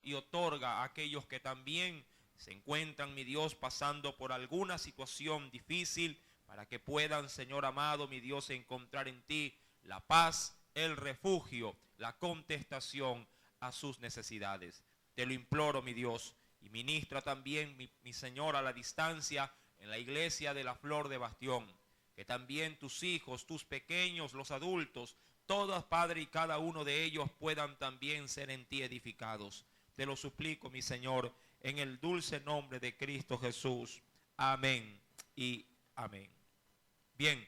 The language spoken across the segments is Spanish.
y otorga a aquellos que también se encuentran, mi Dios, pasando por alguna situación difícil, para que puedan, Señor amado, mi Dios, encontrar en ti la paz, el refugio, la contestación a sus necesidades. Te lo imploro, mi Dios, y ministra también, mi Señor, a la distancia, en la iglesia de la Flor de Bastión, que también tus hijos, tus pequeños, los adultos, todos, Padre, y cada uno de ellos puedan también ser en ti edificados. Te lo suplico, mi Señor, en el dulce nombre de Cristo Jesús. Amén y amén. Bien,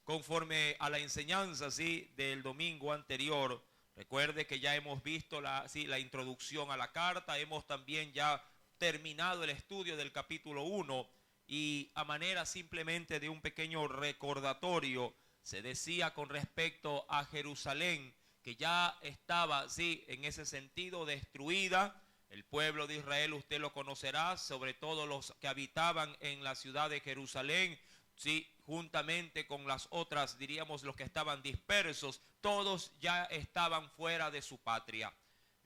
conforme a la enseñanza, ¿sí?, del domingo anterior, recuerde que ya hemos visto la introducción a la carta, hemos también ya terminado el estudio del capítulo 1 y a manera simplemente de un pequeño recordatorio, se decía con respecto a Jerusalén que ya estaba, sí, en ese sentido destruida. El pueblo de Israel, usted lo conocerá, sobre todo los que habitaban en la ciudad de Jerusalén, sí, juntamente con las otras, diríamos, los que estaban dispersos, todos ya estaban fuera de su patria.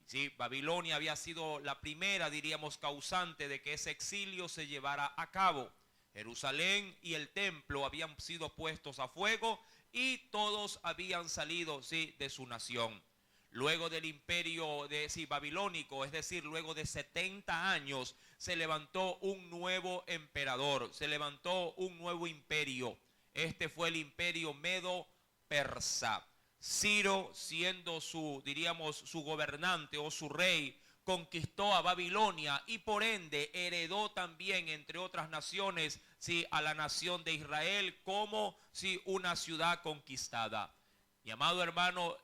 Sí, Babilonia había sido la primera, diríamos, causante de que ese exilio se llevara a cabo. Jerusalén y el templo habían sido puestos a fuego y todos habían salido, sí, de su nación. Luego del imperio babilónico, es decir, luego de 70 años, se levantó un nuevo emperador, se levantó un nuevo imperio. Este fue el imperio medo-persa. Ciro, siendo su, diríamos, su gobernante o su rey, conquistó a Babilonia y por ende heredó también, entre otras naciones, sí, a la nación de Israel como sí, una ciudad conquistada. Mi amado hermano,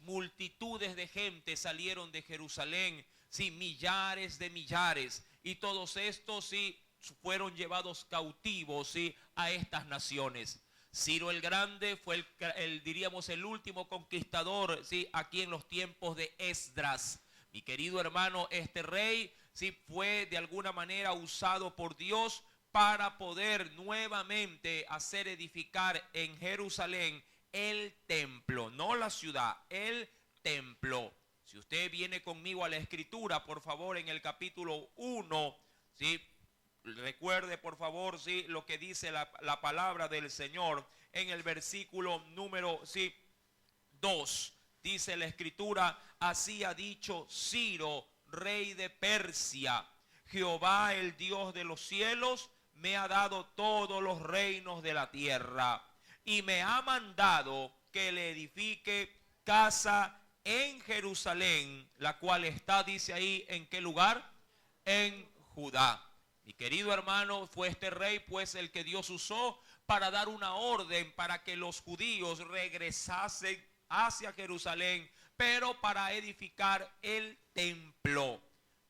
multitudes de gente salieron de Jerusalén, sí, millares de millares, y todos estos sí fueron llevados cautivos, sí, a estas naciones. Ciro el Grande fue diríamos, el último conquistador, sí, aquí en los tiempos de Esdras. Mi querido hermano, este rey, sí, fue de alguna manera usado por Dios para poder nuevamente hacer edificar en Jerusalén el templo, no la ciudad, el templo. Si usted viene conmigo a la escritura, por favor, en el capítulo 1, ¿sí? Recuerde, por favor, ¿sí?, lo que dice la palabra del Señor en el versículo número 2. Dice la escritura: así ha dicho Ciro, rey de Persia, Jehová, el Dios de los cielos, me ha dado todos los reinos de la tierra y me ha mandado que le edifique casa en Jerusalén, la cual está, dice ahí, ¿en qué lugar? En Judá. Mi querido hermano, fue este rey pues el que Dios usó para dar una orden para que los judíos regresasen hacia Jerusalén, pero para edificar el templo.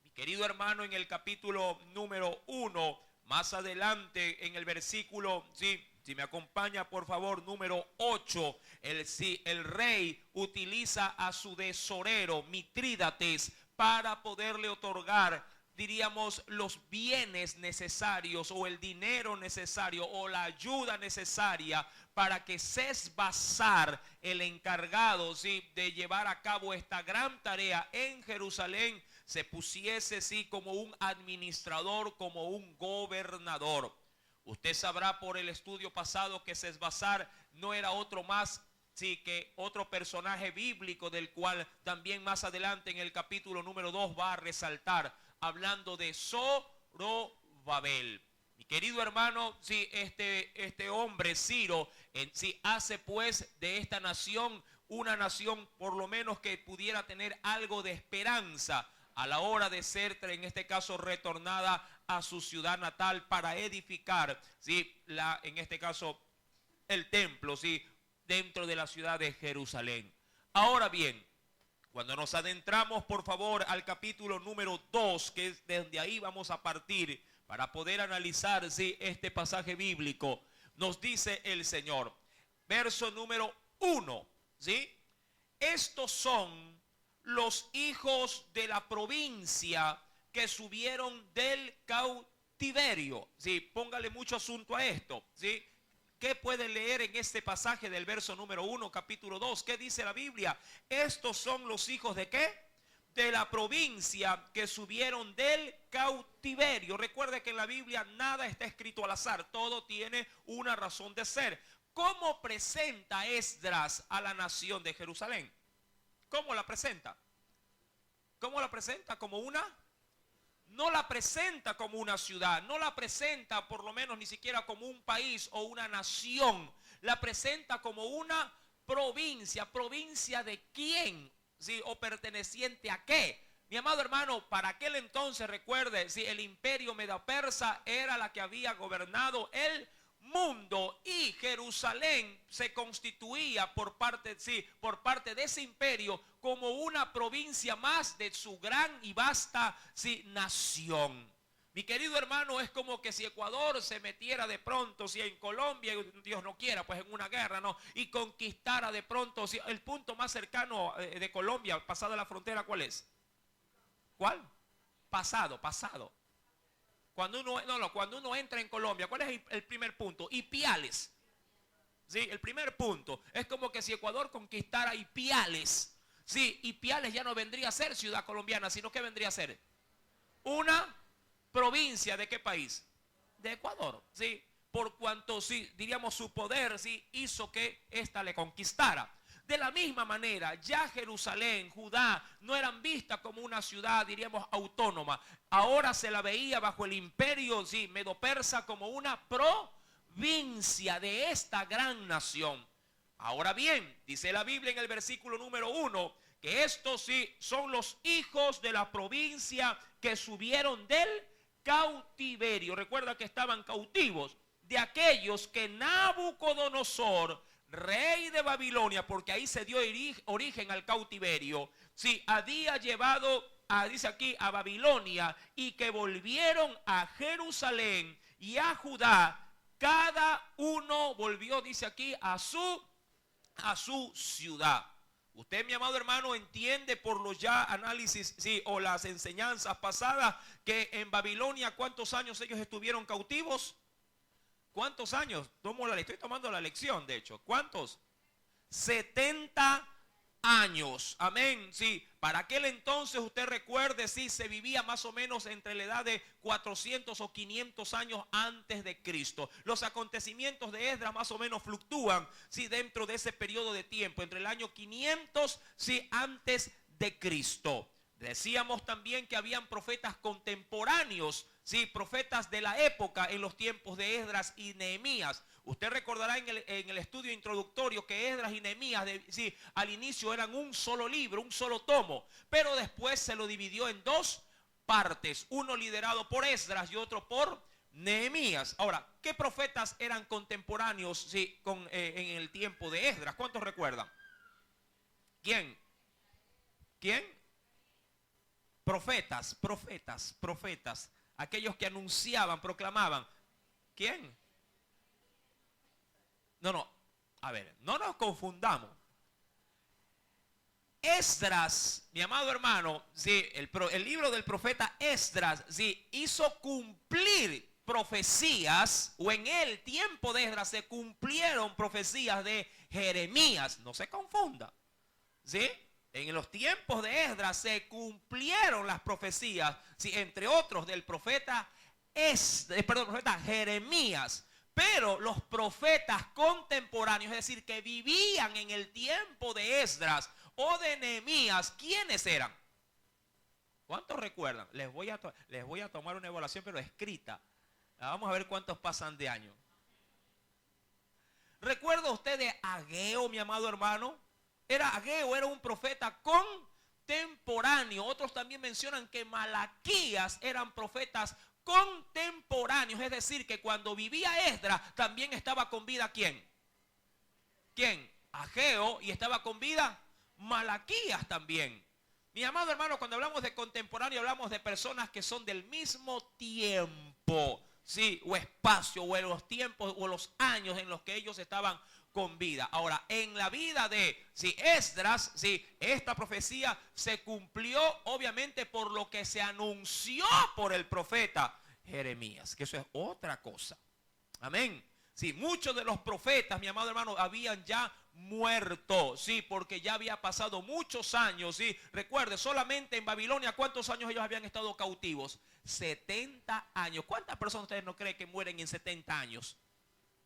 Mi querido hermano, en el capítulo número 1, más adelante en el versículo, si me acompaña por favor, número 8, el rey utiliza a su tesorero Mitrídates para poderle otorgar, diríamos, los bienes necesarios o el dinero necesario o la ayuda necesaria para que Sesbazar, el encargado, ¿sí?, de llevar a cabo esta gran tarea en Jerusalén, se pusiese, sí, como un administrador, como un gobernador. Usted sabrá por el estudio pasado que Sesbazar no era otro más, sí, que otro personaje bíblico del cual también más adelante en el capítulo número 2 va a resaltar, hablando de Zorobabel. Mi querido hermano, sí, este hombre Ciro sí hace pues de esta nación una nación por lo menos que pudiera tener algo de esperanza a la hora de ser, en este caso, retornada a su ciudad natal para edificar, ¿sí?, en este caso, el templo, ¿sí?, dentro de la ciudad de Jerusalén. Ahora bien, cuando nos adentramos, por favor, al capítulo número 2, que es desde ahí vamos a partir para poder analizar, ¿sí?, este pasaje bíblico, nos dice el Señor, verso número 1, ¿sí? Estos son los hijos de la provincia que subieron del cautiverio. Sí, póngale mucho asunto a esto, ¿sí? ¿Qué pueden leer en este pasaje del verso número 1, capítulo 2? ¿Qué dice la Biblia? Estos son los hijos de ¿qué? de la provincia que subieron del cautiverio. Recuerde que en la Biblia nada está escrito al azar, todo tiene una razón de ser. ¿Cómo presenta Esdras a la nación de Jerusalén? ¿Cómo la presenta? ¿Cómo la presenta? ¿Como una? No la presenta como una ciudad, no la presenta por lo menos ni siquiera como un país o una nación. La presenta como una provincia. ¿Provincia de quién? ¿Sí? ¿O perteneciente a qué? Mi amado hermano, para aquel entonces, recuerde, ¿sí? El imperio medo-persa era la que había gobernado el mundo, y Jerusalén se constituía por parte de ese imperio como una provincia más de su gran y vasta nación. Mi querido hermano, es como que si Ecuador se metiera de pronto, si en Colombia, Dios no quiera, pues en una guerra, ¿no? Y conquistara de pronto, si el punto más cercano de Colombia, pasada la frontera, ¿cuál es? ¿Cuál? Pasado. Cuando uno entra en Colombia, ¿cuál es el primer punto? Ipiales. ¿Sí? El primer punto es como que si Ecuador conquistara Ipiales. Sí, Ipiales ya no vendría a ser ciudad colombiana, sino que vendría a ser una provincia. ¿De qué país? De Ecuador. Sí, por cuanto, sí, diríamos, su poder, sí, hizo que ésta le conquistara. De la misma manera, ya Jerusalén, Judá, no eran vistas como una ciudad, diríamos, autónoma. Ahora se la veía bajo el imperio, sí, medo-persa, como una provincia de esta gran nación. Ahora bien, dice la Biblia en el versículo número 1, que estos sí son los hijos de la provincia que subieron del cautiverio. Recuerda que estaban cautivos, de aquellos que Nabucodonosor, rey de Babilonia, porque ahí se dio origen al cautiverio, sí, había llevado dice aquí, a Babilonia, y que volvieron a Jerusalén y a Judá. Cada uno volvió, dice aquí, a su ciudad. Usted, mi amado hermano, entiende por los ya análisis, sí, o las enseñanzas pasadas, que en Babilonia, ¿cuántos años ellos estuvieron cautivos? ¿Cuántos años? Estoy tomando la lección, de hecho. ¿Cuántos? 70 años. Amén. Sí, para aquel entonces, usted recuerde, sí, se vivía más o menos entre la edad de 400 o 500 años antes de Cristo. Los acontecimientos de Esdras más o menos fluctúan, sí, dentro de ese periodo de tiempo, entre el año 500, sí, antes de Cristo. Decíamos también que habían profetas contemporáneos, sí, profetas de la época en los tiempos de Esdras y Nehemías. Usted recordará en el estudio introductorio que Esdras y Nehemías, sí, al inicio eran un solo libro, un solo tomo, pero después se lo dividió en dos partes, uno liderado por Esdras y otro por Nehemías. Ahora, ¿qué profetas eran contemporáneos, sí, en el tiempo de Esdras? ¿Cuántos recuerdan? ¿Quién? Profetas. Aquellos que anunciaban, proclamaban. ¿Quién? No. A ver, no nos confundamos. Esdras, mi amado hermano, sí, el libro del profeta Esdras, sí, hizo cumplir profecías, o en el tiempo de Esdras se cumplieron profecías de Jeremías. No se confunda, ¿sí? En los tiempos de Esdras se cumplieron las profecías, sí, entre otros del profeta Jeremías. Pero los profetas contemporáneos, es decir, que vivían en el tiempo de Esdras o de Nehemías, ¿quiénes eran? ¿Cuántos recuerdan? Les voy a tomar una evaluación, pero escrita. Vamos a ver cuántos pasan de año. ¿Recuerda usted de Ageo, mi amado hermano? Ageo era un profeta contemporáneo. Otros también mencionan que Malaquías eran profetas contemporáneos. Es decir, que cuando vivía Esdras también estaba con vida ¿quién? Ageo, y estaba con vida Malaquías también. Mi amado hermano, cuando hablamos de contemporáneo, hablamos de personas que son del mismo tiempo, sí, o espacio, o en los tiempos o los años en los que ellos estaban con vida. Ahora, en la vida de Esdras, esta profecía se cumplió obviamente por lo que se anunció por el profeta Jeremías, que eso es otra cosa. Amén. Sí, muchos de los profetas, mi amado hermano, habían ya muerto, sí, porque ya había pasado muchos años, sí. Recuerde, solamente en Babilonia, ¿cuántos años ellos habían estado cautivos? 70 años. ¿Cuántas personas ustedes no creen que mueren en 70 años?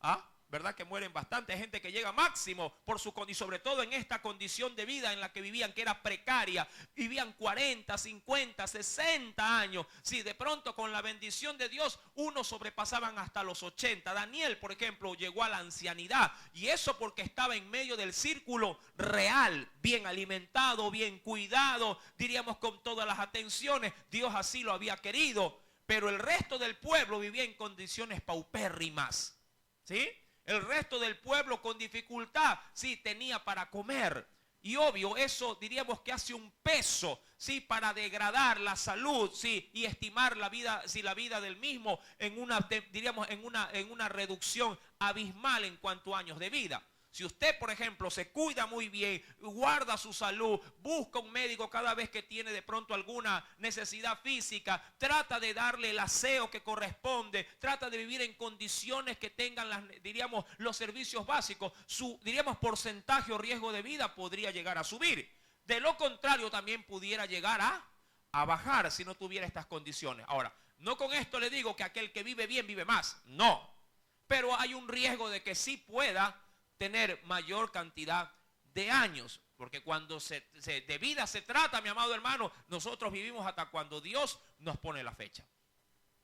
¿Ah? ¿Verdad que mueren bastante? Hay gente que llega máximo por su y sobre todo en esta condición de vida en la que vivían, que era precaria. Vivían 40, 50, 60 años. Sí, de pronto con la bendición de Dios, unos sobrepasaban hasta los 80. Daniel, por ejemplo, llegó a la ancianidad. Y eso porque estaba en medio del círculo real, bien alimentado, bien cuidado, diríamos con todas las atenciones. Dios así lo había querido. Pero el resto del pueblo vivía en condiciones paupérrimas. ¿Sí? El resto del pueblo con dificultad, sí, tenía para comer. Y obvio, eso diríamos que hace un peso, sí, para degradar la salud, sí, y estimar la vida, sí, la vida del mismo en una, diríamos, en una reducción abismal en cuanto a años de vida. Si usted, por ejemplo, se cuida muy bien, guarda su salud, busca un médico cada vez que tiene de pronto alguna necesidad física, trata de darle el aseo que corresponde, trata de vivir en condiciones que tengan, diríamos, los servicios básicos, su, diríamos, porcentaje o riesgo de vida podría llegar a subir. De lo contrario, también pudiera llegar a bajar si no tuviera estas condiciones. Ahora, no con esto le digo que aquel que vive bien vive más, no. Pero hay un riesgo de que sí pueda tener mayor cantidad de años, porque cuando de vida se trata, mi amado hermano, nosotros vivimos hasta cuando Dios nos pone la fecha.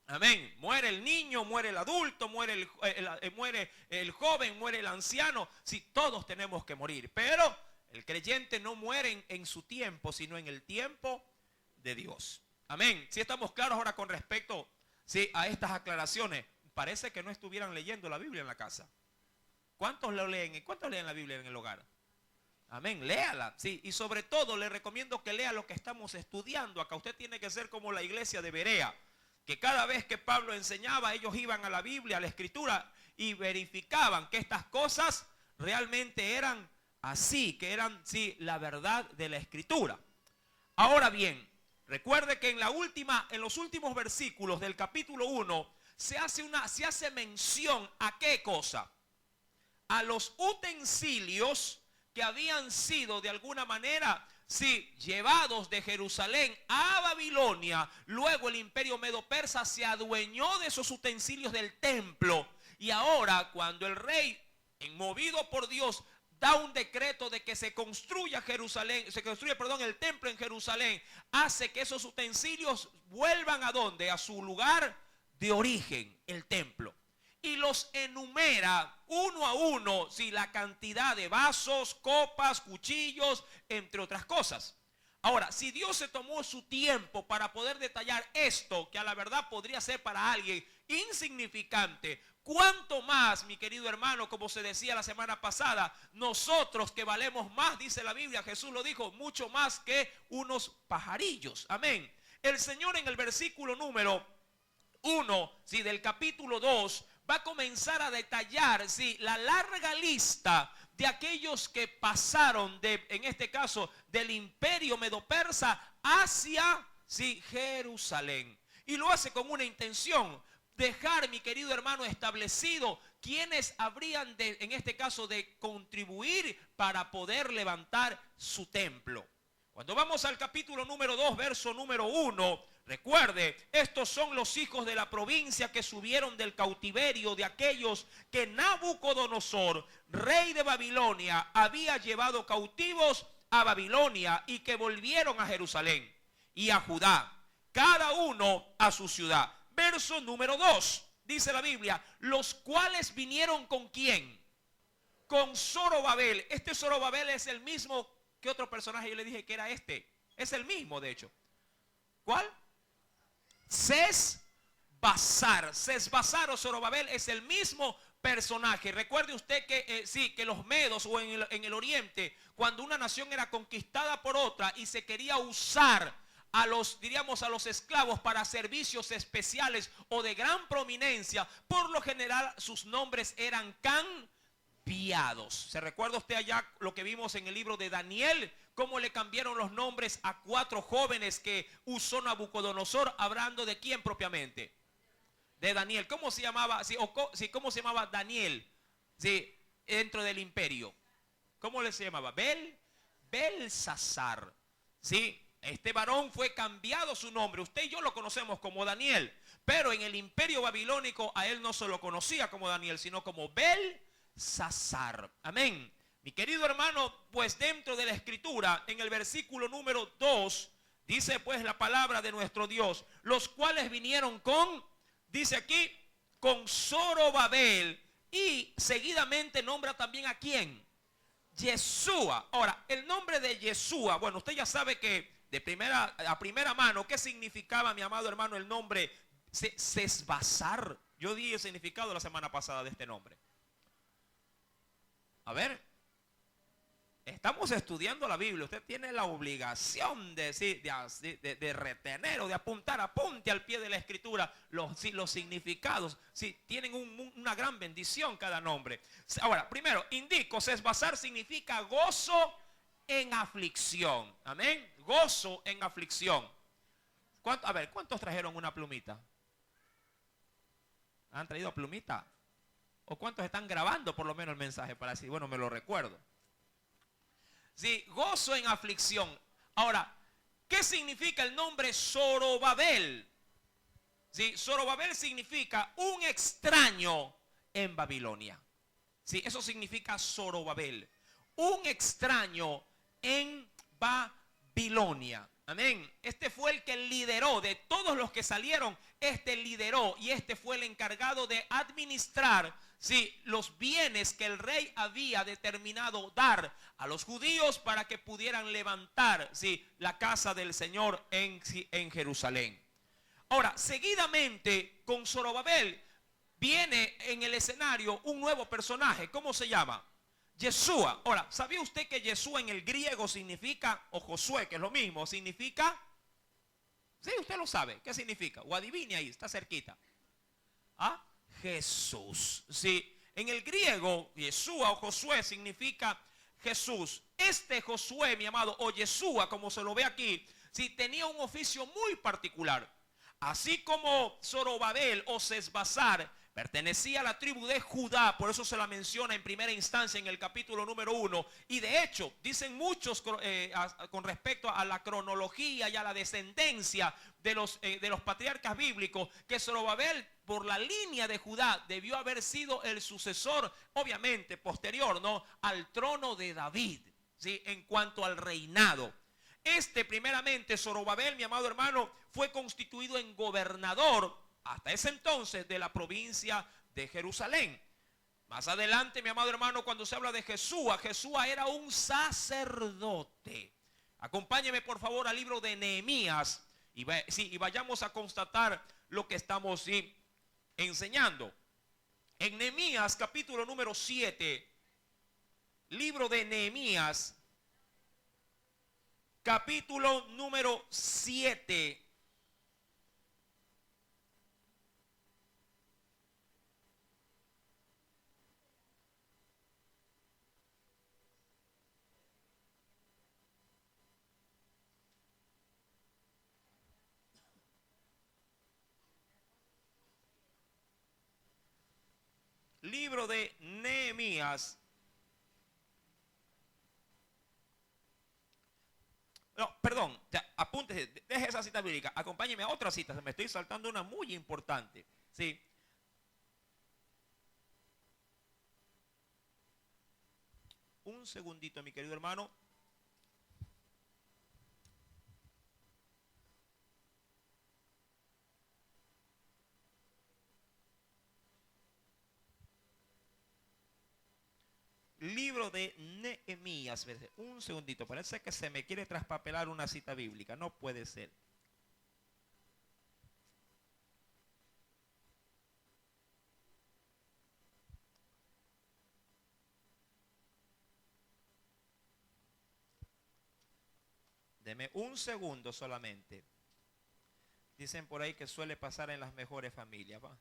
Amén. Muere el niño, muere el adulto, muere el joven, muere el anciano. Sí, todos tenemos que morir, pero el creyente no muere en su tiempo, sino en el tiempo de Dios. Amén. Si estamos claros ahora con respecto, sí, a estas aclaraciones, parece que no estuvieran leyendo la Biblia en la casa. ¿Cuántos lo leen? ¿Cuántos leen la Biblia en el hogar? Amén, léala. Sí, y sobre todo le recomiendo que lea lo que estamos estudiando acá. Usted tiene que ser como la iglesia de Berea, que cada vez que Pablo enseñaba, ellos iban a la Biblia, a la Escritura, y verificaban que estas cosas realmente eran así, que eran, sí, la verdad de la Escritura. Ahora bien, recuerde que en los últimos versículos del capítulo 1 se hace mención a qué cosa. A los utensilios que habían sido de alguna manera, sí, llevados de Jerusalén a Babilonia. Luego el imperio medo-persa se adueñó de esos utensilios del templo. Y ahora cuando el rey, movido por Dios, da un decreto de que se construya el templo en Jerusalén, hace que esos utensilios vuelvan ¿a dónde? A su lugar de origen, el templo. Y los enumera uno a uno, sí, la cantidad de vasos, copas, cuchillos, entre otras cosas. Ahora, si Dios se tomó su tiempo para poder detallar esto, que a la verdad podría ser para alguien insignificante, ¿cuánto más, mi querido hermano, como se decía la semana pasada, nosotros que valemos más, dice la Biblia, Jesús lo dijo, mucho más que unos pajarillos? Amén. El Señor en el versículo número 1, sí, del capítulo 2, va a comenzar a detallar, sí, la larga lista de aquellos que pasaron en este caso, del imperio medo-persa hacia, sí, Jerusalén. Y lo hace con una intención, dejar, mi querido hermano, establecido quienes habrían en este caso, de contribuir para poder levantar su templo. Cuando vamos al capítulo número 2, verso número 1, recuerde, estos son los hijos de la provincia que subieron del cautiverio de aquellos que Nabucodonosor, rey de Babilonia, había llevado cautivos a Babilonia y que volvieron a Jerusalén y a Judá, cada uno a su ciudad. Verso número 2, dice la Biblia, los cuales vinieron ¿con quién? Con Zorobabel. Este Zorobabel es el mismo que otro personaje yo le dije que era este. Es el mismo, de hecho. ¿Cuál? Sesbazar. Sesbazar o Zorobabel es el mismo personaje. Recuerde usted que sí, que los medos o en el oriente, cuando una nación era conquistada por otra y se quería usar a los, diríamos, a los esclavos para servicios especiales o de gran prominencia, por lo general sus nombres eran cambiados. ¿Se recuerda usted allá lo que vimos en el libro de Daniel? Cómo le cambiaron los nombres a 4 jóvenes que usó Nabucodonosor, hablando de quién propiamente. De Daniel. ¿Cómo se llamaba? ¿Cómo se llamaba Daniel? Sí, dentro del imperio. ¿Cómo le se llamaba? Belsasar. Sí, este varón fue cambiado su nombre. Usted y yo lo conocemos como Daniel, pero en el imperio babilónico a él no se lo conocía como Daniel, sino como Belsasar. Amén. Mi querido hermano, pues dentro de la escritura, en el versículo número 2, dice pues la palabra de nuestro Dios, los cuales vinieron con, dice aquí, con Zorobabel, y seguidamente nombra también a quién, Yeshua. Ahora, el nombre de Yeshua, bueno, usted ya sabe que a primera mano, ¿qué significaba, mi amado hermano, el nombre Sesbazar? Yo di el significado la semana pasada de este nombre. A ver, estamos estudiando la Biblia. Usted tiene la obligación de retener o de apuntar. Apunte al pie de la escritura los significados. Sí, tienen una gran bendición cada nombre. Ahora, primero, indico, Sesbazar significa gozo en aflicción. Amén. Gozo en aflicción. A ver, ¿cuántos trajeron una plumita? ¿Han traído plumita? ¿O cuántos están grabando por lo menos el mensaje para decir, bueno, me lo recuerdo? Sí, gozo en aflicción. Ahora, ¿qué significa el nombre Zorobabel? Sí, Zorobabel significa un extraño en Babilonia. Sí, eso significa Zorobabel. Un extraño en Babilonia. Amén. Este fue el que lideró, de todos los que salieron, este lideró y este fue el encargado de administrar, sí, los bienes que el rey había determinado dar a los judíos para que pudieran levantar, sí, la casa del Señor en Jerusalén. Ahora, seguidamente con Zorobabel viene en el escenario un nuevo personaje. ¿Cómo se llama? Yeshua. Ahora, ¿sabía usted que Yeshua en el griego significa, o Josué, que es lo mismo, significa? Sí, usted lo sabe. ¿Qué significa? O adivine ahí, está cerquita. ¿Ah? Jesús. Sí, en el griego, Yeshua o Josué significa Jesús. Este Josué, mi amado, o Yeshua, como se lo ve aquí, sí, tenía un oficio muy particular. Así como Zorobabel o Sesbazar pertenecía a la tribu de Judá, por eso se la menciona en primera instancia en el capítulo número 1. Y de hecho, dicen muchos con respecto a la cronología y a la descendencia de los patriarcas bíblicos, que Zorobabel, por la línea de Judá, debió haber sido el sucesor, obviamente posterior, ¿no?, al trono de David, ¿sí?, en cuanto al reinado. Primeramente, Zorobabel, mi amado hermano, fue constituido en gobernador hasta ese entonces de la provincia de Jerusalén. Más adelante, mi amado hermano, cuando se habla de Jesúa, Jesúa era un sacerdote. Acompáñeme por favor al libro de Nehemías y vayamos a constatar lo que estamos enseñando. En Nehemías capítulo número 7, libro de Nehemías, capítulo número 7. Libro de Nehemías. No, perdón, apúntese, deje esa cita bíblica, acompáñeme a otra cita, me estoy saltando una muy importante. Sí. Un segundito, mi querido hermano. Libro de Nehemías. Un segundito, parece que se me quiere traspapelar una cita bíblica. No puede ser. Deme un segundo solamente. Dicen por ahí que suele pasar en las mejores familias, ¿va?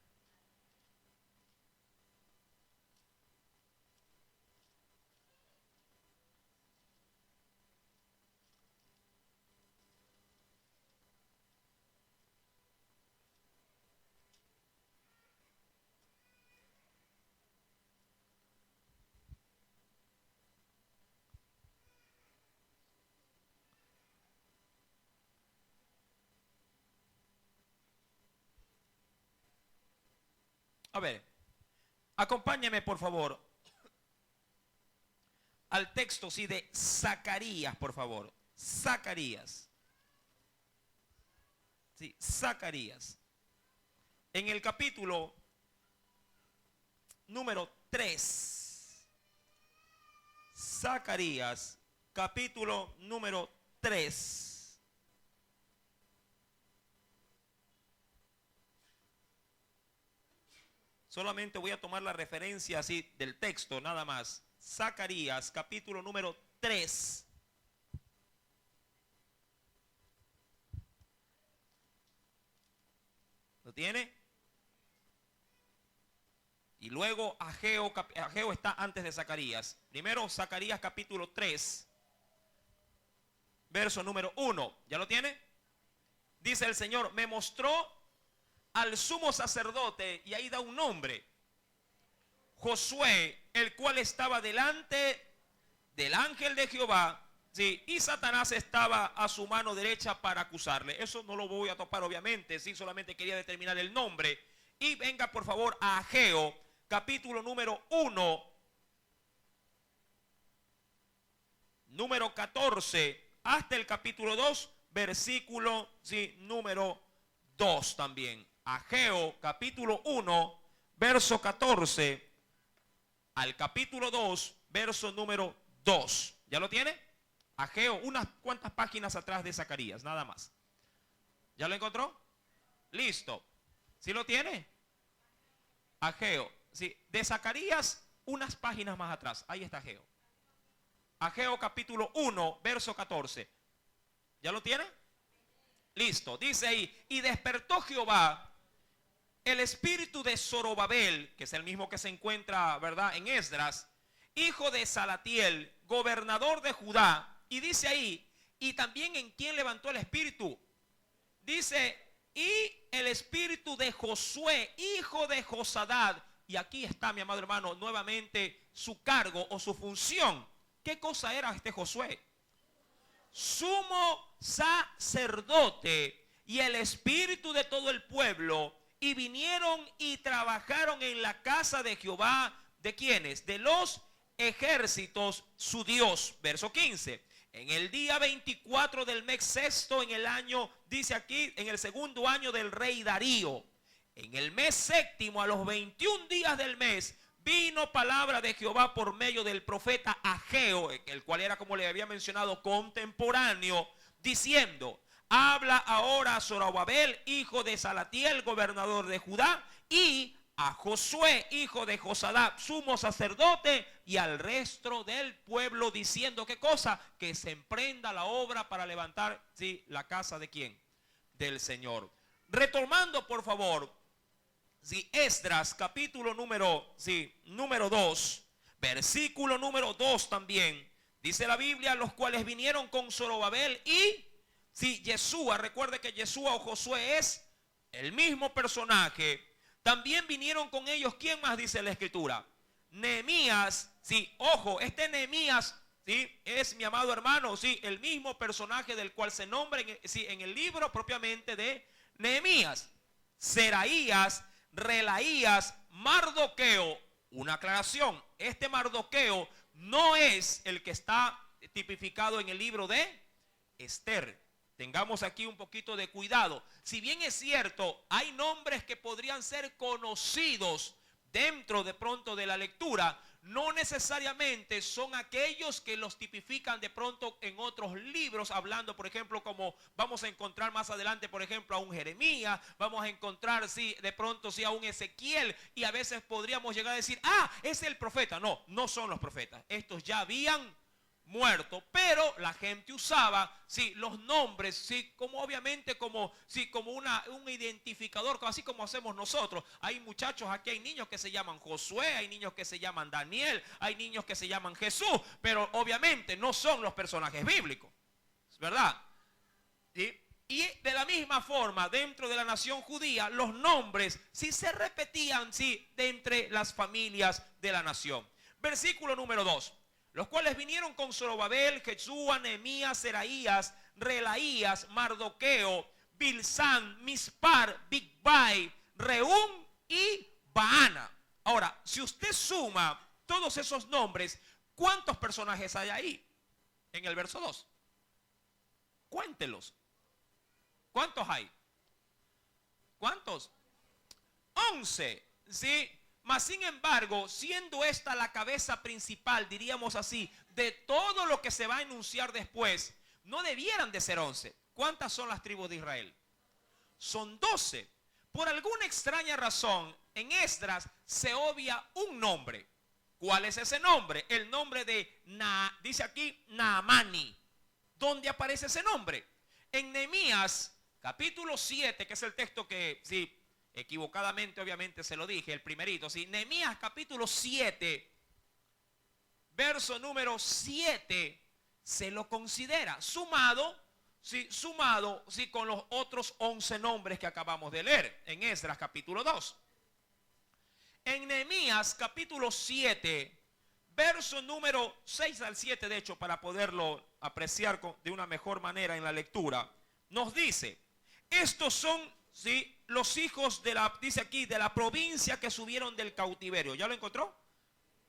A ver, acompáñeme por favor al texto, sí, de Zacarías, por favor. Zacarías. Sí, Zacarías. En el capítulo número 3. Zacarías, capítulo número 3. Solamente voy a tomar la referencia así del texto, nada más. Zacarías, capítulo número 3. ¿Lo tiene? Y luego Ageo está antes de Zacarías. Primero Zacarías capítulo 3, verso número 1. ¿Ya lo tiene? Dice el Señor, me mostró al sumo sacerdote, y ahí da un nombre, Josué, el cual estaba delante del ángel de Jehová, sí, y Satanás estaba a su mano derecha para acusarle. Eso no lo voy a topar obviamente, sí, solamente quería determinar el nombre. Y venga por favor a Ageo, capítulo número 1, número 14, hasta el capítulo 2, versículo, sí, número 2 también. Ageo, capítulo 1, verso 14, al capítulo 2, verso número 2. ¿Ya lo tiene? Ageo, unas cuantas páginas atrás de Zacarías, nada más. ¿Ya lo encontró? Listo. ¿Sí lo tiene? Ageo, sí, de Zacarías, unas páginas más atrás. Ahí está Ageo. Ageo capítulo 1, verso 14. ¿Ya lo tiene? Listo. Dice ahí, y despertó Jehová el espíritu de Zorobabel, que es el mismo que se encuentra, ¿verdad?, en Esdras, hijo de Salatiel, gobernador de Judá. Y dice ahí, y también en quién levantó el espíritu. Dice, y el espíritu de Josué, hijo de Josadad. Y aquí está, mi amado hermano, nuevamente su cargo o su función. ¿Qué cosa era este Josué? Sumo sacerdote, y el espíritu de todo el pueblo, y vinieron y trabajaron en la casa de Jehová. ¿De quiénes? De los ejércitos, su Dios. Verso 15. En el día 24 del mes sexto, en el año, dice aquí, en el segundo año del rey Darío, en el mes séptimo, a los 21 días del mes, vino palabra de Jehová por medio del profeta Ageo, el cual era, como le había mencionado, contemporáneo, diciendo, habla ahora a Zorobabel, hijo de Salatiel, gobernador de Judá, y a Josué, hijo de Josadá, sumo sacerdote, y al resto del pueblo, diciendo, ¿qué cosa? Que se emprenda la obra para levantar, sí, la casa de ¿quién? Del Señor. Retomando, por favor, sí, Esdras, capítulo número 2, versículo número 2 también. Dice la Biblia, los cuales vinieron con Zorobabel y sí, Yeshua. Recuerde que Yeshua o Josué es el mismo personaje. También vinieron con ellos, ¿quién más dice la escritura? Nehemías, sí, ojo, este Nehemías, sí, es, mi amado hermano, sí, el mismo personaje del cual se nombra en el libro propiamente de Nehemías. Seraías, Relaías, Mardoqueo. Una aclaración, este Mardoqueo no es el que está tipificado en el libro de Esther. Tengamos aquí un poquito de cuidado. Si bien es cierto, hay nombres que podrían ser conocidos dentro de pronto de la lectura, no necesariamente son aquellos que los tipifican de pronto en otros libros, hablando, por ejemplo, como vamos a encontrar más adelante, por ejemplo, a un Jeremías, vamos a encontrar, sí, de pronto, sí, a un Ezequiel, y a veces podríamos llegar a decir, ah, es el profeta. No, no son los profetas. Estos ya habían muerto, pero la gente usaba, sí, los nombres, sí, como obviamente como, sí, como un identificador, así como hacemos nosotros. Hay muchachos aquí, hay niños que se llaman Josué, hay niños que se llaman Daniel, hay niños que se llaman Jesús, pero obviamente no son los personajes bíblicos, ¿verdad? ¿Sí? Y de la misma forma, dentro de la nación judía, los nombres sí se repetían, sí, de entre las familias de la nación. Versículo número 2. Los cuales vinieron con Zorobabel, Jeshua, Nehemías, Seraías, Relaías, Mardoqueo, Bilsán, Mispar, Bigbai, Reún y Baana. Ahora, si usted suma todos esos nombres, ¿cuántos personajes hay ahí? En el verso 2. Cuéntelos. ¿Cuántos hay? ¿Cuántos? 11. ¿Sí? Mas sin embargo, siendo esta la cabeza principal, diríamos así, de todo lo que se va a enunciar después, no debieran de ser 11. ¿Cuántas son las tribus de Israel? Son 12. Por alguna extraña razón, en Esdras se obvia un nombre. ¿Cuál es ese nombre? El nombre de, dice aquí, Naamani. ¿Dónde aparece ese nombre? En Nehemías, capítulo 7, que es el texto que, sí, equivocadamente obviamente se lo dije, el primerito, sí. Nehemías capítulo 7, verso número 7, se lo considera sumado, sí, con los otros 11 nombres que acabamos de leer en Esdras capítulo 2. En Nehemías capítulo 7, verso número 6 al 7, de hecho, para poderlo apreciar de una mejor manera en la lectura, nos dice, estos son, sí, los hijos de la, dice aquí, de la provincia que subieron del cautiverio. ¿Ya lo encontró?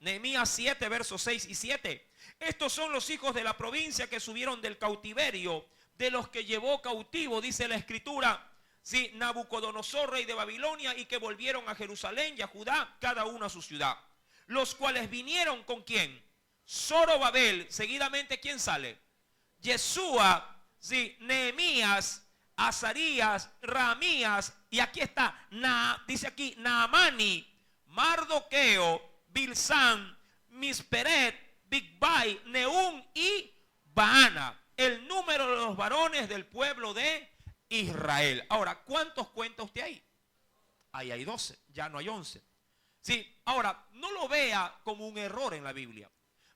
Nehemías 7, versos 6 y 7. Estos son los hijos de la provincia que subieron del cautiverio, de los que llevó cautivo, dice la escritura, sí, Nabucodonosor, rey de Babilonia, y que volvieron a Jerusalén y a Judá, cada uno a su ciudad. Los cuales vinieron con ¿quién? Zorobabel. Seguidamente, ¿quién sale? Yeshua, sí, Nehemías, Azarías, Ramías, y aquí está, dice aquí, Naamani, Mardoqueo, Bilsán, Misperet, Bigbai, Neum y Baana. El número de los varones del pueblo de Israel. Ahora, ¿cuántos cuenta usted ahí? Ahí hay 12, ya no hay 11. Sí, ahora, no lo vea como un error en la Biblia.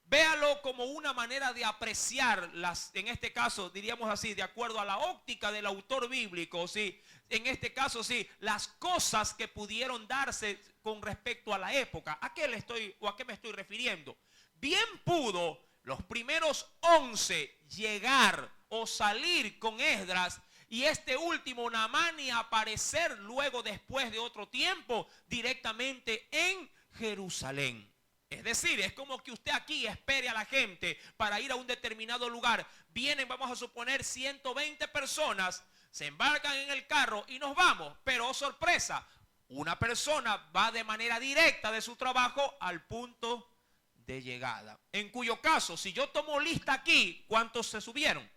Véalo como una manera de apreciar en este caso, diríamos así, de acuerdo a la óptica del autor bíblico, ¿sí? En este caso, sí, las cosas que pudieron darse con respecto a la época. ¿A qué me estoy refiriendo? Bien pudo los primeros 11 llegar o salir con Esdras y este último Naamani aparecer luego después de otro tiempo directamente en Jerusalén. Es decir, es como que usted aquí espere a la gente para ir a un determinado lugar. Vienen, vamos a suponer, 120 personas, se embarcan en el carro y nos vamos. Pero, oh sorpresa, una persona va de manera directa de su trabajo al punto de llegada. En cuyo caso, si yo tomo lista aquí, ¿cuántos se subieron?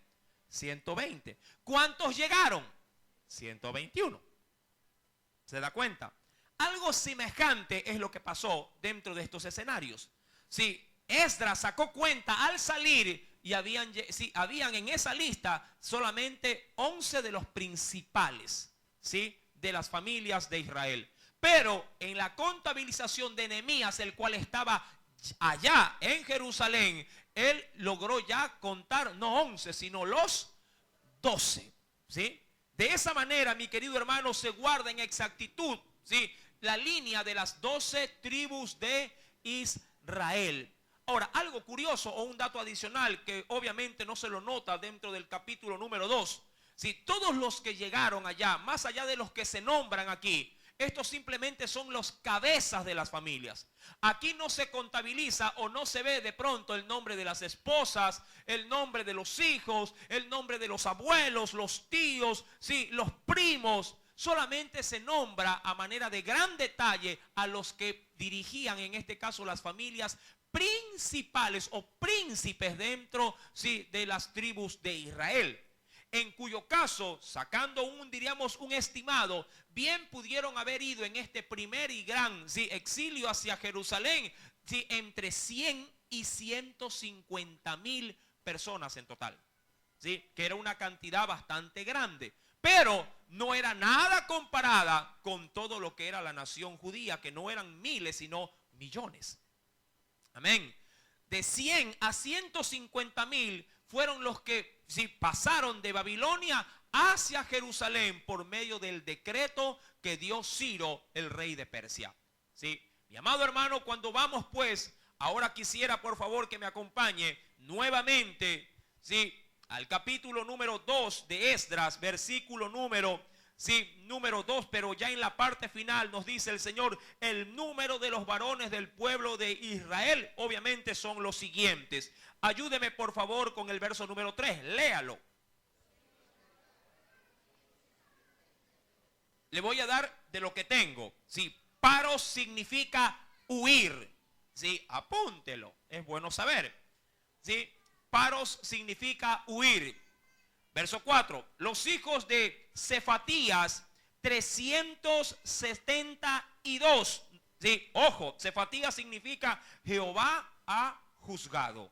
120. ¿Cuántos llegaron? 121. ¿Se da cuenta? Algo semejante es lo que pasó dentro de estos escenarios. Sí, Esdras sacó cuenta al salir y habían en esa lista solamente 11 de los principales, ¿sí?, de las familias de Israel. Pero en la contabilización de Nehemías, el cual estaba allá en Jerusalén, él logró ya contar no 11, sino los 12, ¿sí? De esa manera, mi querido hermano, se guarda en exactitud, ¿sí?, la línea de las 12 tribus de Israel. Ahora, algo curioso o un dato adicional que obviamente no se lo nota dentro del capítulo número 2. Si todos los que llegaron allá, más allá de los que se nombran aquí, estos simplemente son los cabezas de las familias. Aquí no se contabiliza o no se ve de pronto el nombre de las esposas, el nombre de los hijos, el nombre de los abuelos, los tíos, sí, los primos. Solamente se nombra a manera de gran detalle a los que dirigían, en este caso, las familias principales o príncipes dentro, sí, de las tribus de Israel. En cuyo caso, sacando diríamos un estimado, bien pudieron haber ido en este primer y gran, sí, exilio hacia Jerusalén, sí, entre 100 y 150,000 personas en total, sí, que era una cantidad bastante grande. Pero no era nada comparada con todo lo que era la nación judía, que no eran miles, sino millones. Amén. De 100 a 150,000 fueron los que sí, pasaron de Babilonia hacia Jerusalén por medio del decreto que dio Ciro, el rey de Persia. ¿Sí? Mi amado hermano, cuando vamos pues, ahora quisiera por favor que me acompañe nuevamente, ¿sí?, al capítulo número 2 de Esdras, versículo número sí, número 2, pero ya en la parte final nos dice el Señor, el número de los varones del pueblo de Israel, obviamente son los siguientes. Ayúdeme por favor con el verso número 3, léalo. Le voy a dar de lo que tengo. Sí, paros significa huir. Sí, apúntelo, es bueno saber. Sí, paros significa huir. Verso 4, los hijos de Cefatías, 372. Sí, ojo, Cefatías significa Jehová ha juzgado.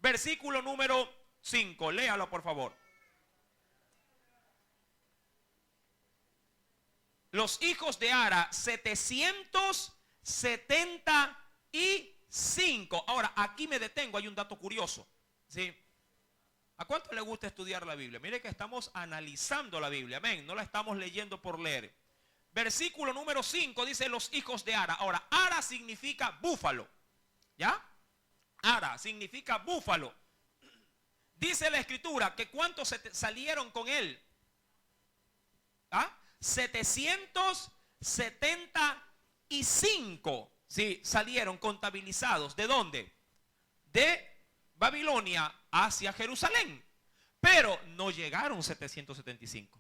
Versículo número 5, léalo por favor. Los hijos de Ara, 775. Ahora, aquí me detengo, hay un dato curioso. ¿Sí? ¿A cuánto le gusta estudiar la Biblia? Mire que estamos analizando la Biblia, amén. No la estamos leyendo por leer. Versículo número 5 dice los hijos de Ara. Ahora, Ara significa búfalo. ¿Ya? Ara significa búfalo. Dice la escritura que cuántos salieron con él. ¿Ah? 775. Sí, salieron contabilizados. ¿De dónde? De Babilonia hacia Jerusalén. Pero no llegaron 775.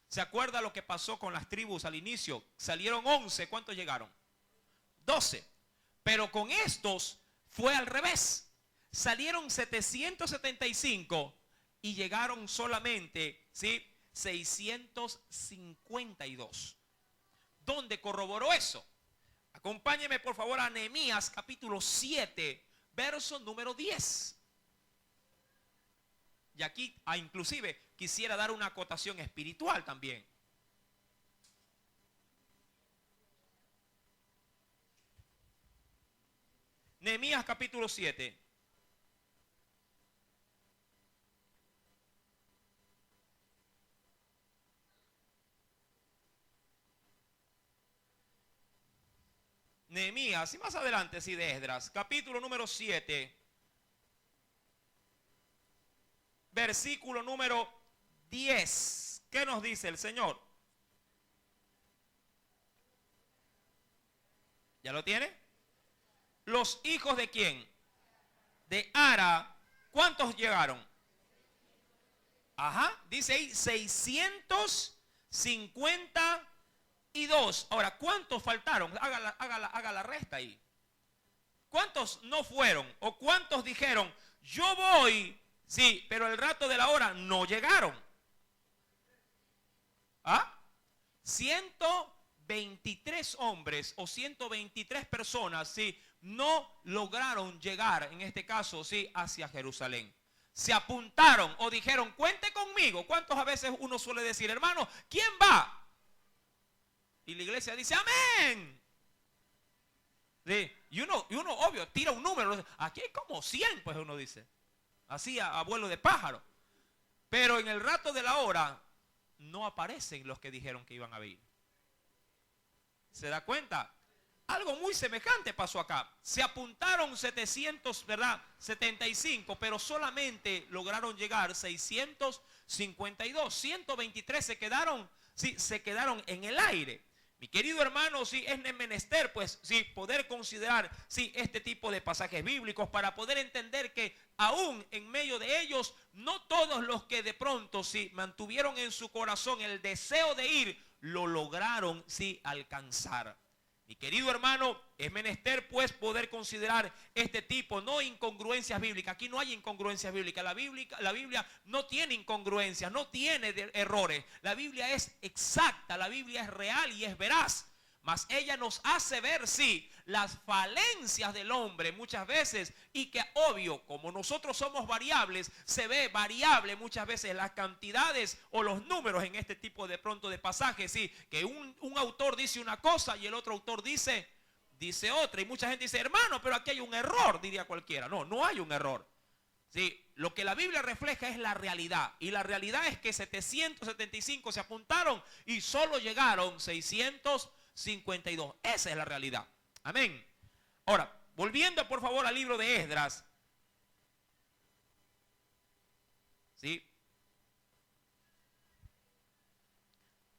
¿Se acuerda lo que pasó con las tribus al inicio? Salieron 11. ¿Cuántos llegaron? 12. Pero con estos fue al revés. Salieron 775 y llegaron solamente, ¿sí?, 652. ¿Dónde corroboró eso? Acompáñeme por favor a Nehemías capítulo 7, verso número 10. Y aquí inclusive quisiera dar una acotación espiritual también. Nehemías capítulo 7. Nehemías, y más adelante sí de Esdras, capítulo número 7, versículo número 10. ¿Qué nos dice el Señor? ¿Ya lo tiene? Los hijos de quién? De Ara. ¿Cuántos llegaron? Ajá, dice ahí 652. Ahora, ¿cuántos faltaron? Haga la resta ahí. ¿Cuántos no fueron? ¿O cuántos dijeron, yo voy, sí, pero el rato de la hora no llegaron? ¿Ah? 123 hombres o 123 personas, sí, no lograron llegar, en este caso, sí, hacia Jerusalén. Se apuntaron o dijeron, cuente conmigo. ¿Cuántos a veces uno suele decir, hermano, ¿quién va? Y la iglesia dice, amén. Sí, y uno obvio, tira un número. Aquí hay como 100, pues uno dice. Así a vuelo de pájaro. Pero en el rato de la hora, no aparecen los que dijeron que iban a venir. ¿Se da cuenta? Algo muy semejante pasó acá. Se apuntaron 700, ¿verdad? 75, pero solamente lograron llegar 652. 123 se quedaron, sí, se quedaron en el aire. Mi querido hermano, sí, es menester, pues, sí, poder considerar, sí, este tipo de pasajes bíblicos para poder entender que aún en medio de ellos, no todos los que de pronto, sí, mantuvieron en su corazón el deseo de ir, lo lograron, sí, alcanzar. Mi querido hermano, es menester pues poder considerar este tipo, no incongruencias bíblicas. Aquí no hay incongruencias bíblicas. La Biblia no tiene incongruencias, no tiene errores. La Biblia es exacta, la Biblia es real y es veraz. Mas ella nos hace ver, sí, las falencias del hombre muchas veces, y que obvio, como nosotros somos variables, se ve variable muchas veces las cantidades o los números en este tipo de pronto de pasajes, sí, que un autor dice una cosa y el otro autor dice otra, y mucha gente dice, hermano, pero aquí hay un error, diría cualquiera. No, no hay un error. Sí, lo que la Biblia refleja es la realidad, y la realidad es que 775 se apuntaron y solo llegaron 652. Esa es la realidad. Amén. Ahora, volviendo por favor al libro de Esdras. ¿Sí?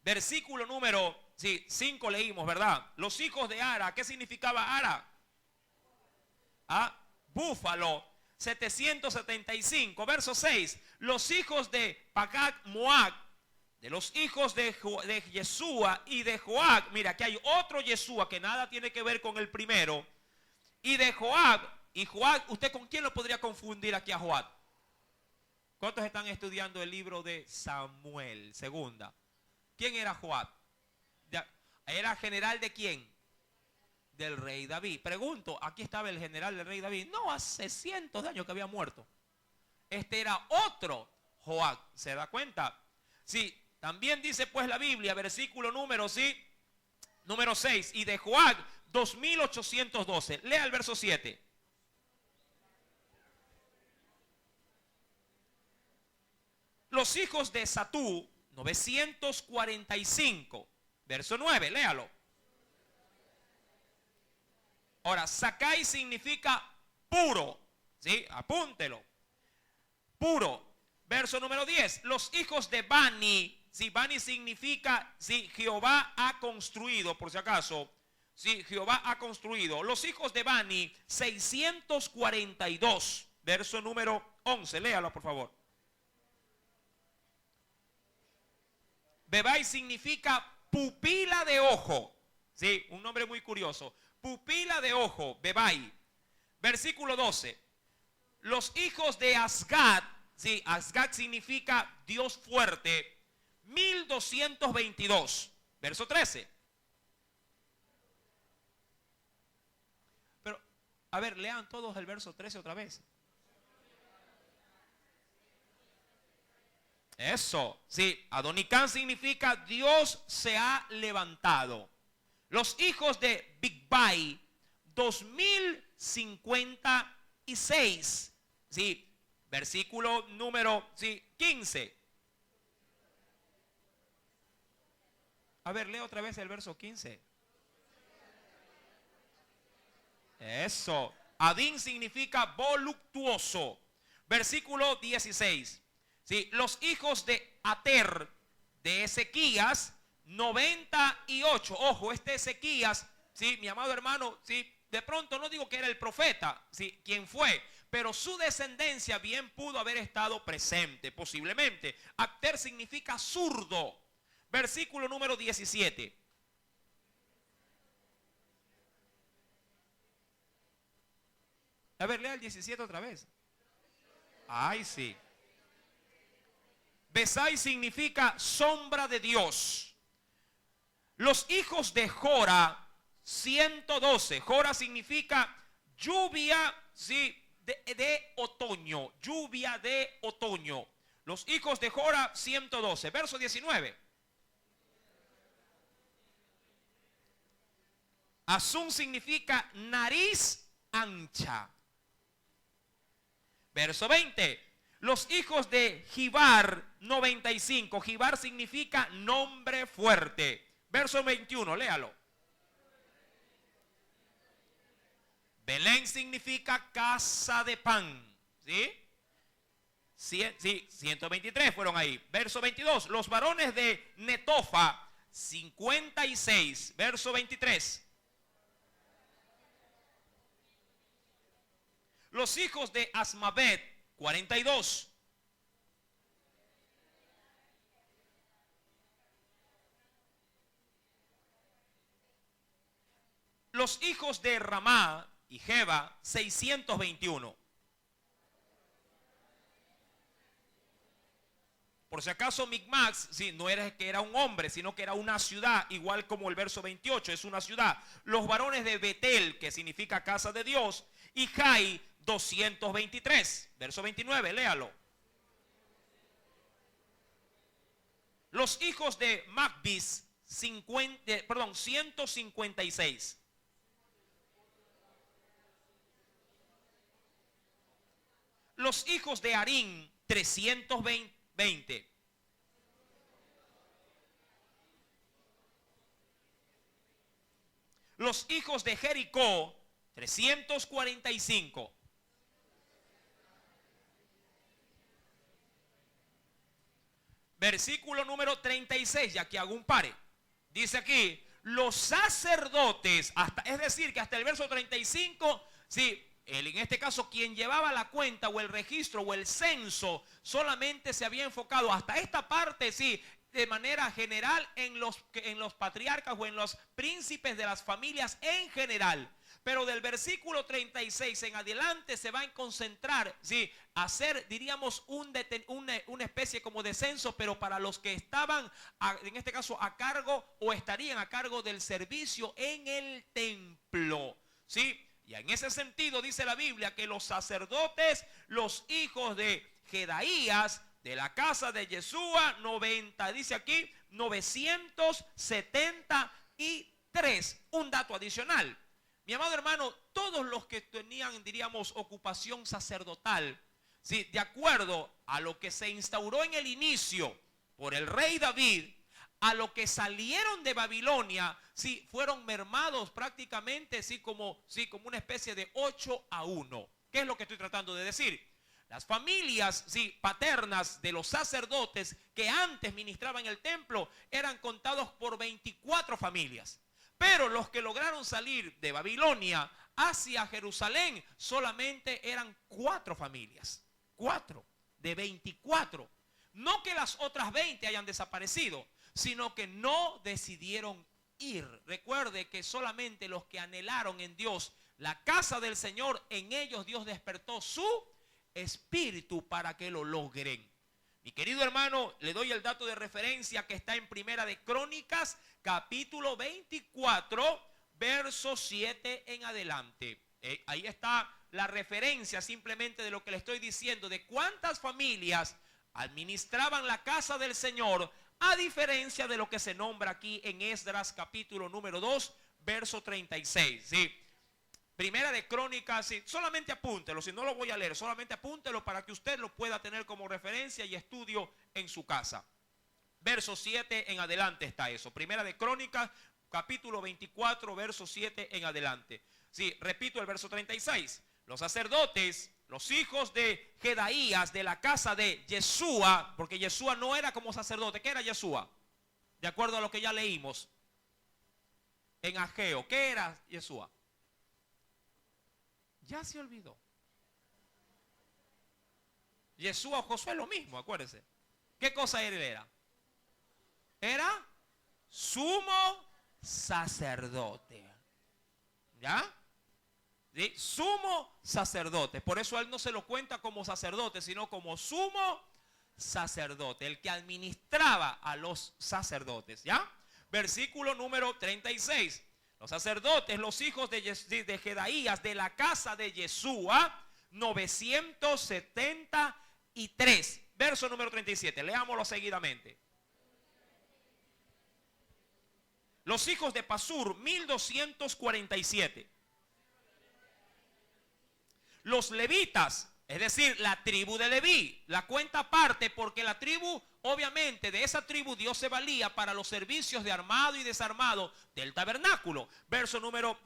Versículo número 5 leímos, ¿verdad? Los hijos de Ara, ¿qué significaba Ara? Búfalo. 775, verso 6. Los hijos de Pagat Moab, de los hijos de Yeshua y de Joab. Mira, aquí hay otro Yeshua que nada tiene que ver con el primero. Y de Joab. Y Joab, ¿usted con quién lo podría confundir aquí a Joab? ¿Cuántos están estudiando el libro de Samuel? Segunda. ¿Quién era Joab? ¿Era general de quién? Del rey David. Pregunto, ¿aquí estaba el general del rey David? No, hace cientos de años que había muerto. Este era otro Joab. ¿Se da cuenta? Sí, también dice pues la Biblia, versículo número 6. Y de Joab, 2812. Lea el verso 7. Los hijos de Satú, 945. Verso 9, léalo. Ahora, Sakai significa puro. ¿Sí? Apúntelo. Puro. Verso número 10. Los hijos de Bani. ¿Sí? Bani significa, sí, Jehová ha construido, por si acaso. Sí, Jehová ha construido. Los hijos de Bani, 642. Verso número 11. Léalo, por favor. Bebai significa pupila de ojo. Sí, un nombre muy curioso. Pupila de ojo, Bebai. Versículo 12. Los hijos de Asgad. Sí, Asgad significa Dios fuerte. 1222. Verso 13. Pero, a ver, lean todos el verso 13 otra vez. Eso, sí, Adonicán significa Dios se ha levantado. Los hijos de Bigbai, 2056. Sí, versículo número 15. A ver, lea otra vez el verso 15. Eso. Adín significa voluptuoso. Versículo 16. Sí, los hijos de Ater, de Ezequías, 98. Ojo, este Ezequías, sí, mi amado hermano, sí, de pronto no digo que era el profeta, sí, quien fue, pero su descendencia bien pudo haber estado presente, posiblemente. Ater significa zurdo. Versículo número 17. A ver, lea el 17 otra vez. Ay, sí. Besai significa sombra de Dios. Los hijos de Jora, 112. Jora significa lluvia, sí, de otoño. Lluvia de otoño. Los hijos de Jora, 112. Verso 19. Azun significa nariz ancha. Verso 20. Los hijos de Gibar, 95. Gibar significa nombre fuerte. Verso 21, léalo. Belén significa casa de pan. ¿Sí? Sí, 123 fueron ahí. Verso 22. Los varones de Netofa, 56. Verso 23. Los hijos de Asmavet, 42. Los hijos de Ramá y Jeba, 621. Por si acaso Micmax, sí, no era que era un hombre, sino que era una ciudad, igual como el verso 28, es una ciudad. Los varones de Betel, que significa casa de Dios, y Jai, 223. Verso 29, léalo. Los hijos de Magbis, 156. Los hijos de Arín, 320. Los hijos de Jericó, 345. Versículo número 36, ya que hago un pare. Dice aquí, los sacerdotes, es decir, que hasta el verso 35, sí, en este caso quien llevaba la cuenta o el registro o el censo solamente se había enfocado hasta esta parte, sí, de manera general en los patriarcas o en los príncipes de las familias en general. Pero del versículo 36 en adelante se va a concentrar, ¿sí?, hacer, diríamos, una especie como de censo, pero para los que estaban, en este caso, a cargo o estarían a cargo del servicio en el templo, ¿sí? Y en ese sentido dice la Biblia que los sacerdotes, los hijos de Jedaías, de la casa de Yeshua, 90, dice aquí, 973, un dato adicional. Mi amado hermano, todos los que tenían, diríamos, ocupación sacerdotal, ¿sí?, de acuerdo a lo que se instauró en el inicio por el rey David, a lo que salieron de Babilonia, sí, fueron mermados prácticamente, sí, como una especie de 8-1. ¿Qué es lo que estoy tratando de decir? Las familias, sí, paternas de los sacerdotes que antes ministraban en el templo eran contados por 24 familias. Pero los que lograron salir de Babilonia hacia Jerusalén solamente eran 4 familias. 4 de 24. No que las otras 20 hayan desaparecido, sino que no decidieron ir. Recuerde que solamente los que anhelaron en Dios la casa del Señor, en ellos Dios despertó su espíritu para que lo logren. Mi querido hermano, le doy el dato de referencia que está en Primera de Crónicas, capítulo 24, verso 7 en adelante. Ahí está la referencia simplemente de lo que le estoy diciendo, de cuántas familias administraban la casa del Señor, a diferencia de lo que se nombra aquí en Esdras, capítulo número 2, verso 36. ¿Sí? Primera de Crónicas, sí, solamente apúntelo, si no lo voy a leer, solamente apúntelo para que usted lo pueda tener como referencia y estudio en su casa. Verso 7 en adelante está eso. Primera de Crónicas, capítulo 24, verso 7 en adelante. Sí, repito el verso 36. Los sacerdotes, los hijos de Jedaías de la casa de Yeshua, porque Yeshua no era como sacerdote. ¿Qué era Yeshua? De acuerdo a lo que ya leímos en Ageo. ¿Qué era Yeshua? Ya se olvidó. Yeshua o Josué lo mismo, acuérdense. ¿Qué cosa él era? Era sumo sacerdote. ¿Ya? ¿Sí? Sumo sacerdote. Por eso él no se lo cuenta como sacerdote, sino como sumo sacerdote, el que administraba a los sacerdotes. ¿Ya? Versículo número 36. Los sacerdotes, los hijos de Jedaías de la casa de Yeshua, 973. Verso número 37. Leámoslo seguidamente. Los hijos de Pasur, 1247. Los levitas, es decir, la tribu de Leví, la cuenta aparte, porque la tribu, obviamente, de esa tribu Dios se valía para los servicios de armado y desarmado del tabernáculo. Verso número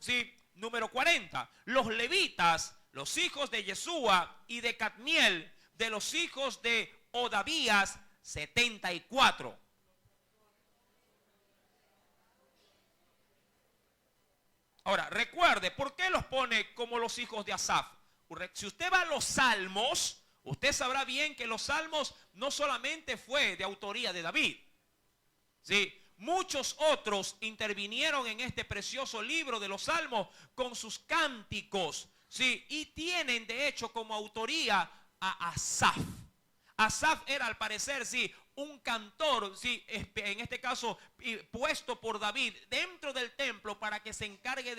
40. Los levitas, los hijos de Yeshua y de Cadmiel, de los hijos de Odavías, 74. Ahora, recuerde, ¿por qué los pone como los hijos de Asaf? Si usted va a los salmos, usted sabrá bien que los salmos no solamente fue de autoría de David. ¿Sí? Muchos otros intervinieron en este precioso libro de los salmos con sus cánticos. ¿Sí? Y tienen de hecho como autoría a Asaf. Asaf era al parecer, sí, un cantor, sí, en este caso puesto por David dentro del templo para que se encargue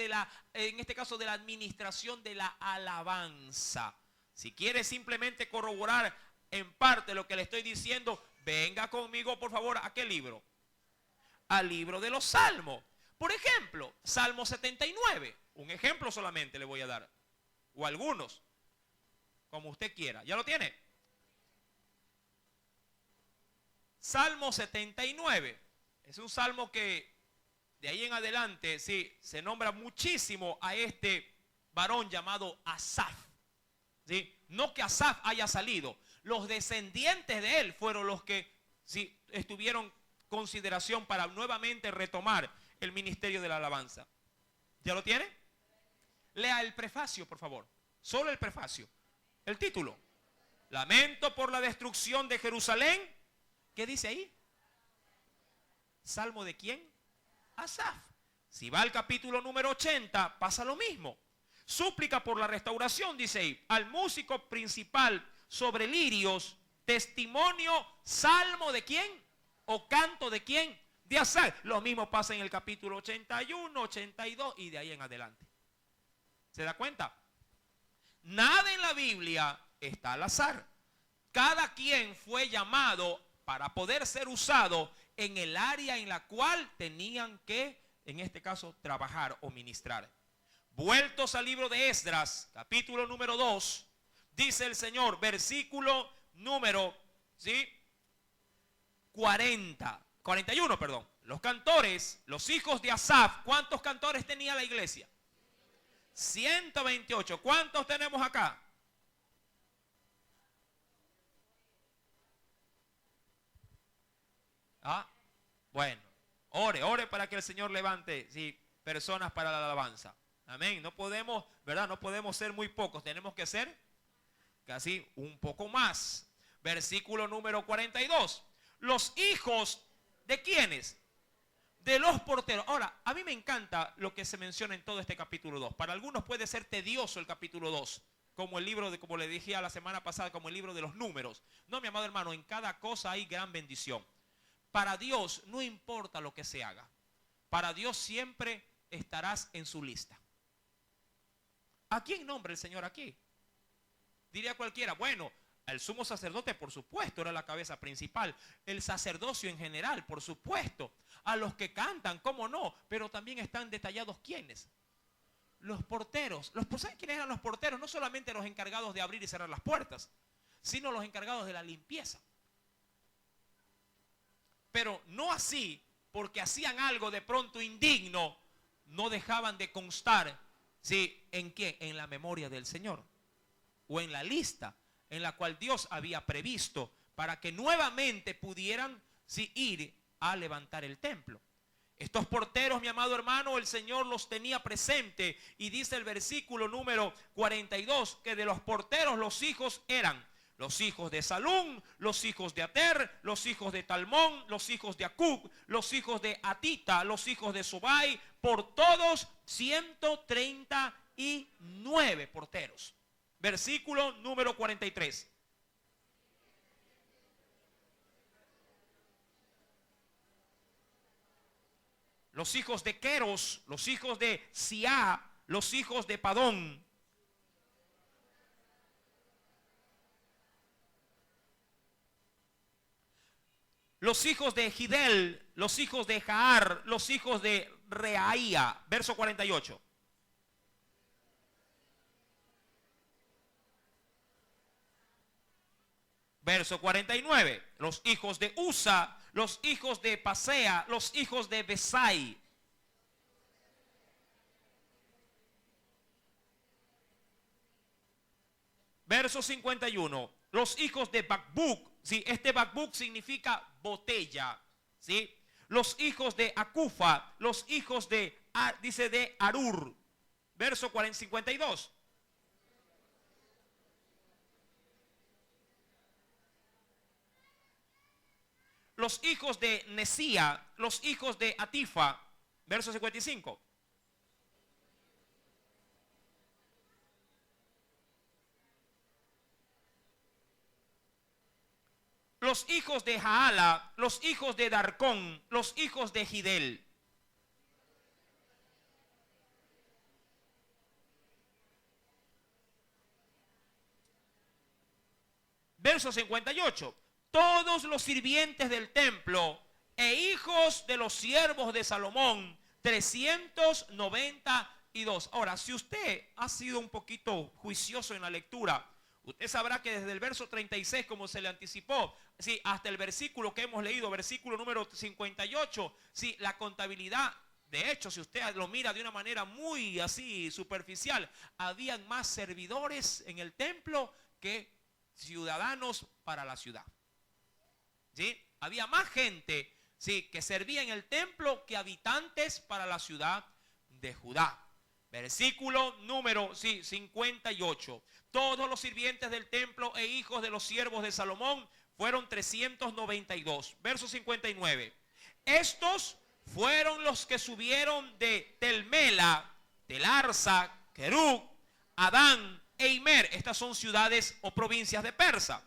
en este caso de la administración de la alabanza. Si quiere simplemente corroborar en parte lo que le estoy diciendo, venga conmigo por favor, ¿a qué libro? Al libro de los Salmos. Por ejemplo, Salmo 79, un ejemplo solamente le voy a dar, o algunos, como usted quiera. ¿Ya lo tiene? Salmo 79, es un salmo que de ahí en adelante, sí, se nombra muchísimo a este varón llamado Asaf. ¿Sí? No que Asaf haya salido, los descendientes de él fueron los que si estuvieron consideración para nuevamente retomar el ministerio de la alabanza. ¿Ya lo tiene? Lea el prefacio, por favor. Solo el prefacio. El título. Lamento por la destrucción de Jerusalén. ¿Qué dice ahí? ¿Salmo de quién? Asaf. Si va al capítulo número 80, pasa lo mismo. Súplica por la restauración, dice ahí. Al músico principal sobre lirios, testimonio, salmo de quién, o canto de quién, de Asaf. Lo mismo pasa en el capítulo 81, 82 y de ahí en adelante. ¿Se da cuenta? Nada en la Biblia está al azar. Cada quien fue llamado para poder ser usado en el área en la cual tenían que, en este caso, trabajar o ministrar. Vueltos al libro de Esdras, capítulo número 2, dice el Señor, versículo número 41, perdón. Los cantores, los hijos de Asaf, ¿cuántos cantores tenía la iglesia? 128. ¿Cuántos tenemos acá? Bueno, ore para que el Señor levante personas para la alabanza. Amén. No podemos, ¿verdad? No podemos ser muy pocos. Tenemos que ser casi un poco más. Versículo número 42. Los hijos de ¿quiénes? De los porteros. Ahora, a mí me encanta lo que se menciona en todo este capítulo 2. Para algunos puede ser tedioso el capítulo 2. Como el libro como le dije a la semana pasada, como el libro de los números. No, mi amado hermano, en cada cosa hay gran bendición. Para Dios no importa lo que se haga. Para Dios siempre estarás en su lista. ¿A quién nombra el Señor aquí? Diría cualquiera, bueno, el sumo sacerdote, por supuesto, era la cabeza principal. El sacerdocio en general, por supuesto. A los que cantan, cómo no. Pero también están detallados ¿quiénes? Los porteros. ¿Saben quiénes eran los porteros? No solamente los encargados de abrir y cerrar las puertas, sino los encargados de la limpieza. Pero no así, porque hacían algo de pronto indigno, no dejaban de constar, ¿sí? ¿En qué? En la memoria del Señor. O en la lista en la cual Dios había previsto para que nuevamente pudieran ir a levantar el templo. Estos porteros, mi amado hermano, el Señor los tenía presente y dice el versículo número 42 que de los porteros los hijos eran los hijos de Salum, los hijos de Ater, los hijos de Talmón, los hijos de Acub, los hijos de Atita, los hijos de Sobai, por todos 139 porteros. Versículo número 43. Los hijos de Queros, los hijos de Siá, los hijos de Padón. Los hijos de Gidel, los hijos de Jaar, los hijos de Reaía. Verso 48. Verso 49. Los hijos de Usa, los hijos de Pasea, los hijos de Besai. Verso 51. Los hijos de Bakbuk. ¿Sí? Este Bakbuk significa botella. ¿Sí? Los hijos de Akufa, los hijos de, dice de Arur. Verso 52. Los hijos de Nesía, los hijos de Atifa. Verso 55. Los hijos de Jaala, los hijos de Darcón, los hijos de Gidel. Verso 58. Todos los sirvientes del templo e hijos de los siervos de Salomón, 392. Ahora, si usted ha sido un poquito juicioso en la lectura, usted sabrá que desde el verso 36, como se le anticipó, sí, hasta el versículo que hemos leído, versículo número 58, sí, la contabilidad, de hecho, si usted lo mira de una manera muy así superficial, habían más servidores en el templo que ciudadanos para la ciudad. ¿Sí? Había más gente, sí, que servía en el templo que habitantes para la ciudad de Judá. Versículo número 58. Todos los sirvientes del templo e hijos de los siervos de Salomón fueron 392. Verso 59. Estos fueron los que subieron de Tel Mela, Telarsa, Querub, Adán e Imer. Estas son ciudades o provincias de Persa.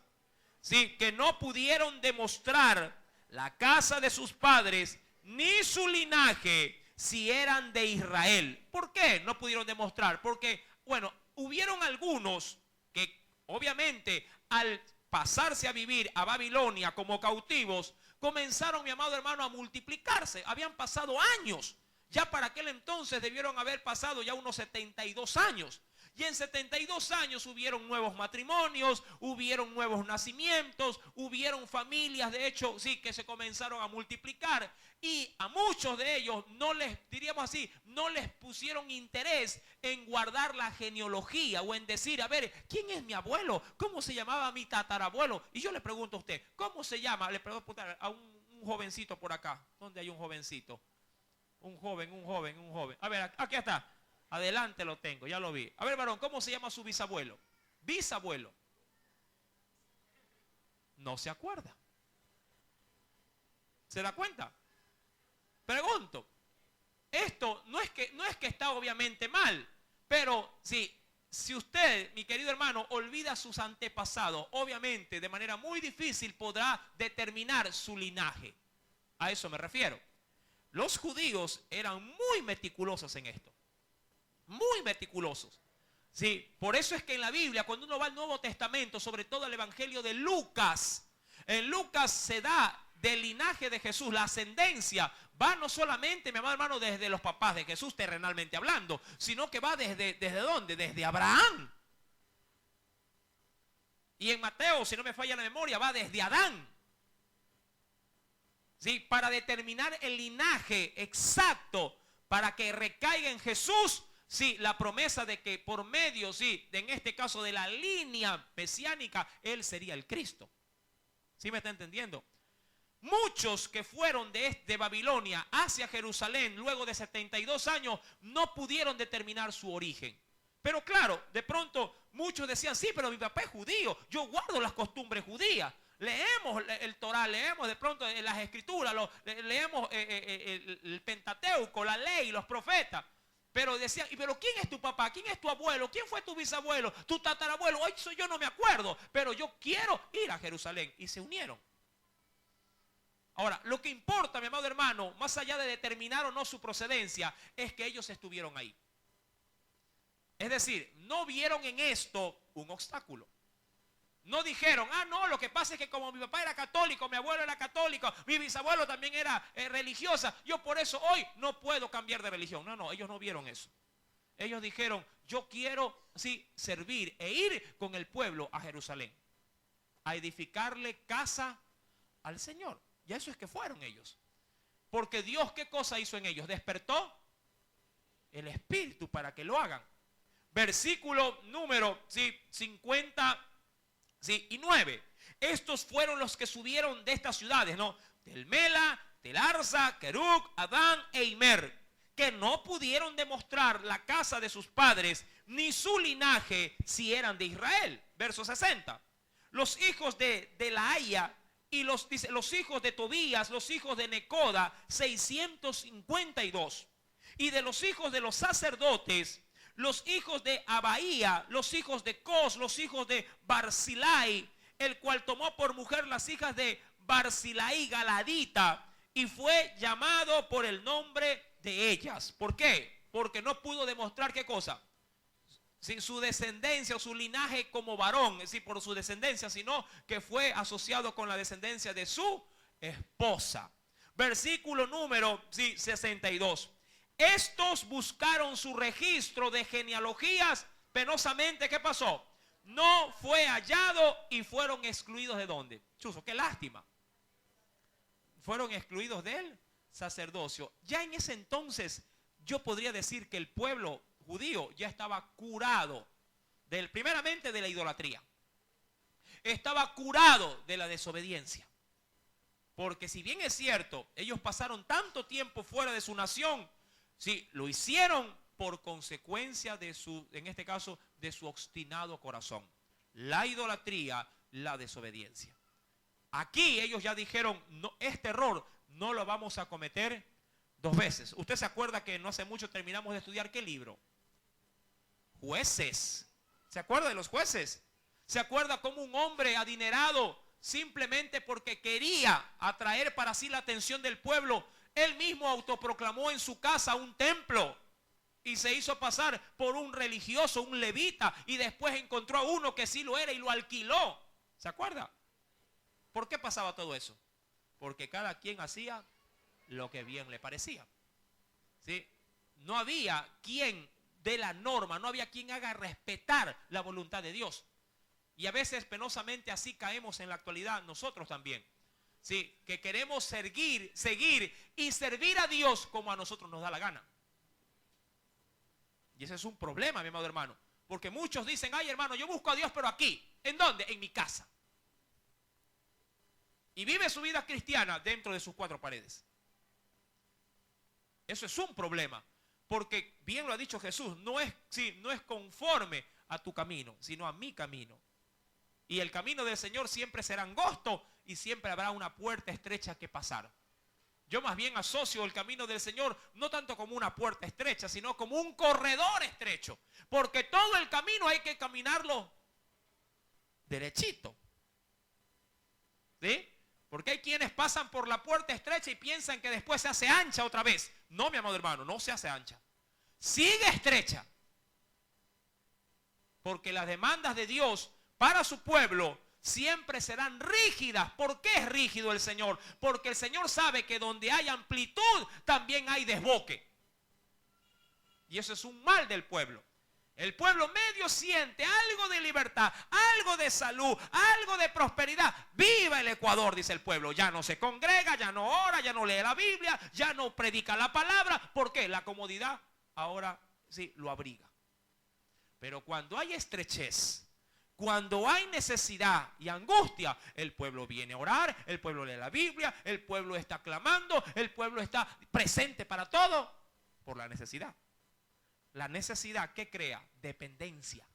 Sí, que no pudieron demostrar la casa de sus padres ni su linaje si eran de Israel. ¿Por qué no pudieron demostrar? Porque, bueno, hubieron algunos que obviamente al pasarse a vivir a Babilonia como cautivos, comenzaron, mi amado hermano, a multiplicarse. Habían pasado años. Ya para aquel entonces debieron haber pasado ya unos 72 años. Y en 72 años hubieron nuevos matrimonios, hubieron nuevos nacimientos, hubieron familias, de hecho, sí, que se comenzaron a multiplicar. Y a muchos de ellos no les, diríamos así, no les pusieron interés en guardar la genealogía o en decir, a ver, ¿quién es mi abuelo? ¿Cómo se llamaba mi tatarabuelo? Y yo le pregunto a usted, ¿cómo se llama? Le pregunto a un jovencito por acá. ¿Dónde hay un jovencito? Un joven. A ver, aquí está. Adelante lo tengo, ya lo vi. A ver, varón, ¿cómo se llama su bisabuelo? Bisabuelo. No se acuerda. ¿Se da cuenta? Pregunto. Esto no es que está obviamente mal, pero si usted, mi querido hermano, olvida sus antepasados, obviamente de manera muy difícil podrá determinar su linaje. A eso me refiero. Los judíos eran muy meticulosos en esto. Muy meticulosos. Sí, por eso es que en la Biblia, cuando uno va al Nuevo Testamento, sobre todo el Evangelio de Lucas, en Lucas se da del linaje de Jesús, la ascendencia va no solamente, mi amado hermano, desde los papás de Jesús terrenalmente hablando, sino que va desde ¿dónde? Desde Abraham. Y en Mateo, si no me falla la memoria, va desde Adán. Sí, para determinar el linaje exacto, para que recaiga en Jesús, sí, la promesa de que por medio, sí, en este caso de la línea mesiánica, Él sería el Cristo. ¿Sí me está entendiendo? Muchos que fueron de Babilonia hacia Jerusalén luego de 72 años no pudieron determinar su origen. Pero claro, de pronto muchos decían, sí, pero mi papá es judío, yo guardo las costumbres judías. Leemos el Torá, leemos de pronto las escrituras, leemos el Pentateuco, la ley, los profetas. Pero decían, pero ¿quién es tu papá? ¿Quién es tu abuelo? ¿Quién fue tu bisabuelo? ¿Tu tatarabuelo? Hoy yo no me acuerdo, pero yo quiero ir a Jerusalén. Y se unieron. Ahora, lo que importa, mi amado hermano, más allá de determinar o no su procedencia, es que ellos estuvieron ahí. Es decir, no vieron en esto un obstáculo. No dijeron, no, lo que pasa es que como mi papá era católico, mi abuelo era católico, mi bisabuelo también era religiosa, yo por eso hoy no puedo cambiar de religión. No, ellos no vieron eso. Ellos dijeron, yo quiero, sí, servir e ir con el pueblo a Jerusalén, a edificarle casa al Señor. Y eso es que fueron ellos. Porque Dios, ¿qué cosa hizo en ellos? Despertó el Espíritu para que lo hagan. Versículo número 59. Estos fueron los que subieron de estas ciudades, ¿no? Tel Mela, Telarsa, Querub, Adán e Imer, que no pudieron demostrar la casa de sus padres ni su linaje si eran de Israel. Verso 60. Los hijos de Delaía y los hijos de Tobías, los hijos de Necoda, 652. Y de los hijos de los sacerdotes, los hijos de Abaía, los hijos de Cos, los hijos de Barzilai, el cual tomó por mujer las hijas de Barzilai Galadita y fue llamado por el nombre de ellas. ¿Por qué? Porque no pudo demostrar qué cosa. Su descendencia o su linaje como varón, es decir, por su descendencia, sino que fue asociado con la descendencia de su esposa. Versículo número 62. Estos buscaron su registro de genealogías, penosamente, ¿qué pasó? No fue hallado y fueron excluidos ¿de dónde? Chuzo, qué lástima. Fueron excluidos del sacerdocio. Ya en ese entonces yo podría decir que el pueblo judío ya estaba curado primeramente de la idolatría. Estaba curado de la desobediencia. Porque si bien es cierto, ellos pasaron tanto tiempo fuera de su nación, sí, lo hicieron por consecuencia de su, en este caso, de su obstinado corazón. La idolatría, la desobediencia. Aquí ellos ya dijeron, no, este error no lo vamos a cometer dos veces. Usted se acuerda que no hace mucho terminamos de estudiar ¿qué libro? Jueces. ¿Se acuerda de los jueces? ¿Se acuerda cómo un hombre adinerado, simplemente porque quería atraer para sí la atención del pueblo, él mismo autoproclamó en su casa un templo y se hizo pasar por un religioso, un levita, y después encontró a uno que sí lo era y lo alquiló? ¿Se acuerda? ¿Por qué pasaba todo eso? Porque cada quien hacía lo que bien le parecía. ¿Sí? No había quien dé la norma, no había quien haga respetar la voluntad de Dios. Y a veces penosamente así caemos en la actualidad nosotros también. ¿Sí? Que queremos seguir y servir a Dios como a nosotros nos da la gana. Y ese es un problema, mi amado hermano. Porque muchos dicen, ay hermano, yo busco a Dios pero aquí. ¿En dónde? En mi casa. Y vive su vida cristiana dentro de sus cuatro paredes. Eso es un problema. Porque bien lo ha dicho Jesús, no es conforme a tu camino, sino a mi camino. Y el camino del Señor siempre será angosto y siempre habrá una puerta estrecha que pasar. Yo más bien asocio el camino del Señor no tanto como una puerta estrecha, sino como un corredor estrecho. Porque todo el camino hay que caminarlo derechito. ¿Sí? Porque hay quienes pasan por la puerta estrecha y piensan que después se hace ancha otra vez. No, mi amado hermano, no se hace ancha. Sigue estrecha. Porque las demandas de Dios para su pueblo siempre serán rígidas. ¿Por qué es rígido el Señor? Porque el Señor sabe que donde hay amplitud también hay desboque. Y eso es un mal del pueblo. El pueblo medio siente algo de libertad, algo de salud, algo de prosperidad. ¡Viva el Ecuador!, dice el pueblo. Ya no se congrega, ya no ora, ya no lee la Biblia, ya no predica la palabra. ¿Por qué? La comodidad ahora sí lo abriga. Pero cuando hay estrechez, cuando hay necesidad y angustia, el pueblo viene a orar, el pueblo lee la Biblia, el pueblo está clamando, el pueblo está presente para todo por la necesidad. La necesidad, ¿qué crea? Dependencia.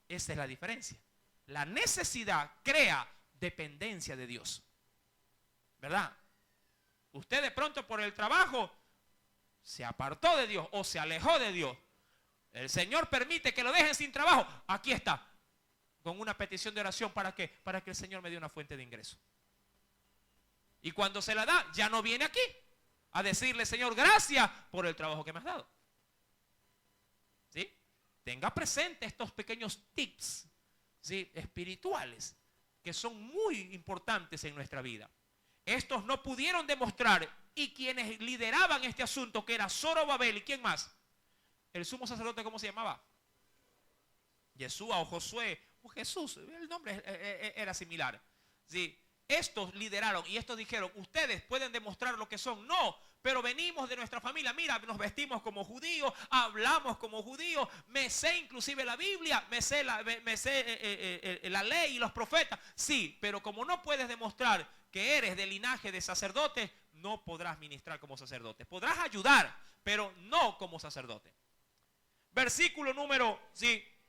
Esa es la diferencia. La necesidad crea dependencia de Dios. ¿Verdad? Usted de pronto por el trabajo se apartó de Dios o se alejó de Dios. El Señor permite que lo dejen sin trabajo. Aquí está, con una petición de oración. ¿Para qué? Para que el Señor me dé una fuente de ingreso. Y cuando se la da, ya no viene aquí a decirle, Señor, gracias por el trabajo que me has dado. ¿Sí? Tenga presente estos pequeños tips, ¿sí?, espirituales, que son muy importantes en nuestra vida. Estos no pudieron demostrar, y quienes lideraban este asunto, que era Zorobabel, ¿y quién más? El sumo sacerdote, ¿cómo se llamaba? Yeshua o Josué o Jesús, el nombre era similar. ¿Sí? Estos lideraron y estos dijeron, ustedes pueden demostrar lo que son. No, pero venimos de nuestra familia. Mira, nos vestimos como judíos, hablamos como judíos, me sé inclusive la Biblia, me sé la ley y los profetas. Sí, pero como no puedes demostrar que eres de linaje de sacerdotes, no podrás ministrar como sacerdote. Podrás ayudar, pero no como sacerdote. Versículo número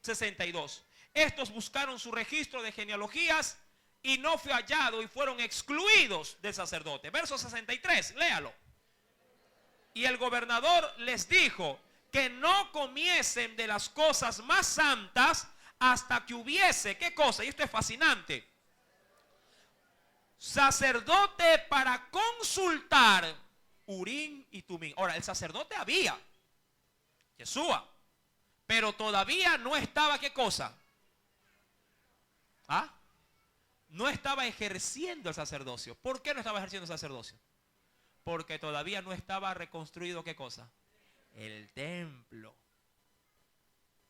62. Estos buscaron su registro de genealogías y no fue hallado y fueron excluidos del sacerdote. Verso 63, léalo. Y el gobernador les dijo que no comiesen de las cosas más santas hasta que hubiese, ¿qué cosa? Y esto es fascinante. Sacerdote para consultar Urim y Tumim. Ahora, el sacerdote había, Yeshua, pero todavía no estaba, ¿qué cosa? ¿Ah? No estaba ejerciendo el sacerdocio. ¿Por qué no estaba ejerciendo el sacerdocio? Porque todavía no estaba reconstruido, ¿qué cosa? El templo.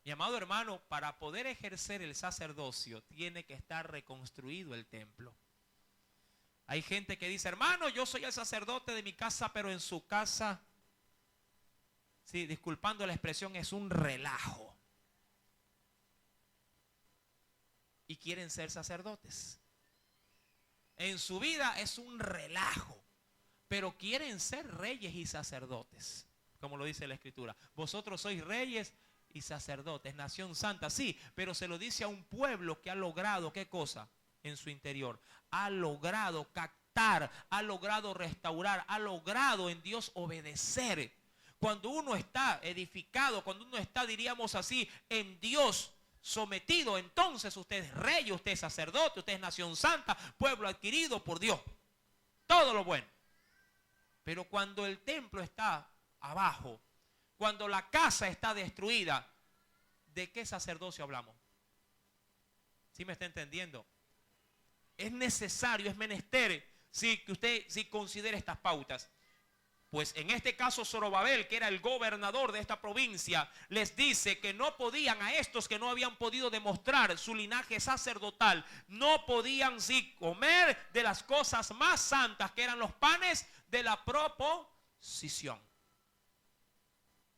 Mi amado hermano, para poder ejercer el sacerdocio tiene que estar reconstruido el templo. Hay gente que dice, hermano, yo soy el sacerdote de mi casa, pero en su casa, sí, disculpando la expresión, es un relajo. Y quieren ser sacerdotes. en su vida es un relajo, pero quieren ser reyes y sacerdotes, como lo dice la Escritura. Vosotros sois reyes y sacerdotes, nación santa, sí, pero se lo dice a un pueblo que ha logrado, ¿qué cosa? En su interior, ha logrado captar, ha logrado restaurar, ha logrado en Dios obedecer. Cuando uno está edificado, cuando uno está, diríamos así, en Dios sometido, entonces usted es rey, usted es sacerdote, usted es nación santa, pueblo adquirido por Dios. Todo lo bueno. Pero cuando el templo está abajo, cuando la casa está destruida, ¿de qué sacerdocio hablamos? ¿Sí me está entendiendo? Es necesario, es menester, sí, que usted sí considere estas pautas. Pues en este caso Zorobabel, que era el gobernador de esta provincia, les dice que no podían, a estos que no habían podido demostrar su linaje sacerdotal, no podían sí comer de las cosas más santas, que eran los panes de la proposición.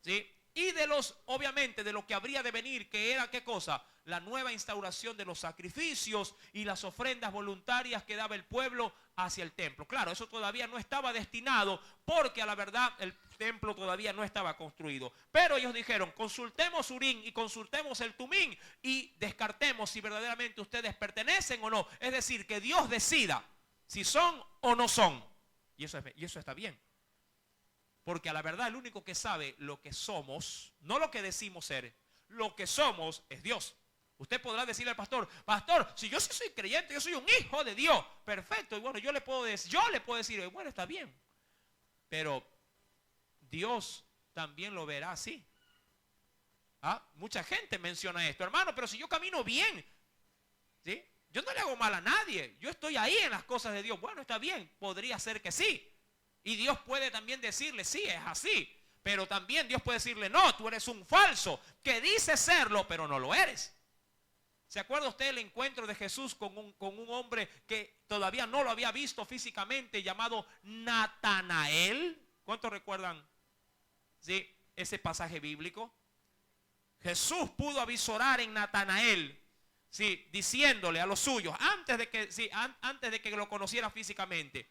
¿Sí? Y de los, obviamente, de lo que habría de venir, que era, ¿qué cosa? La nueva instauración de los sacrificios y las ofrendas voluntarias que daba el pueblo hacia el templo. Claro, eso todavía no estaba destinado, porque a la verdad el templo todavía no estaba construido. Pero ellos dijeron, consultemos Urim y consultemos el Tumim y descartemos si verdaderamente ustedes pertenecen o no. Es decir, que Dios decida si son o no son. Y eso está bien. Porque a la verdad el único que sabe lo que somos, no lo que decimos ser, lo que somos es Dios. Usted podrá decirle al pastor, pastor, si yo sí soy creyente, yo soy un hijo de Dios. Perfecto, y bueno, yo le puedo decir, bueno, está bien. Pero Dios también lo verá así. Mucha gente menciona esto, hermano, pero si yo camino bien, ¿sí? Yo no le hago mal a nadie, yo estoy ahí en las cosas de Dios. Bueno, está bien, podría ser que sí. Y Dios puede también decirle, sí, es así. Pero también Dios puede decirle, no, tú eres un falso, que dices serlo, pero no lo eres. ¿Se acuerda usted el encuentro de Jesús con un hombre que todavía no lo había visto físicamente, llamado Natanael? ¿Cuántos recuerdan, sí, ese pasaje bíblico? Jesús pudo avisorar en Natanael, sí, diciéndole a los suyos, antes de que lo conociera físicamente,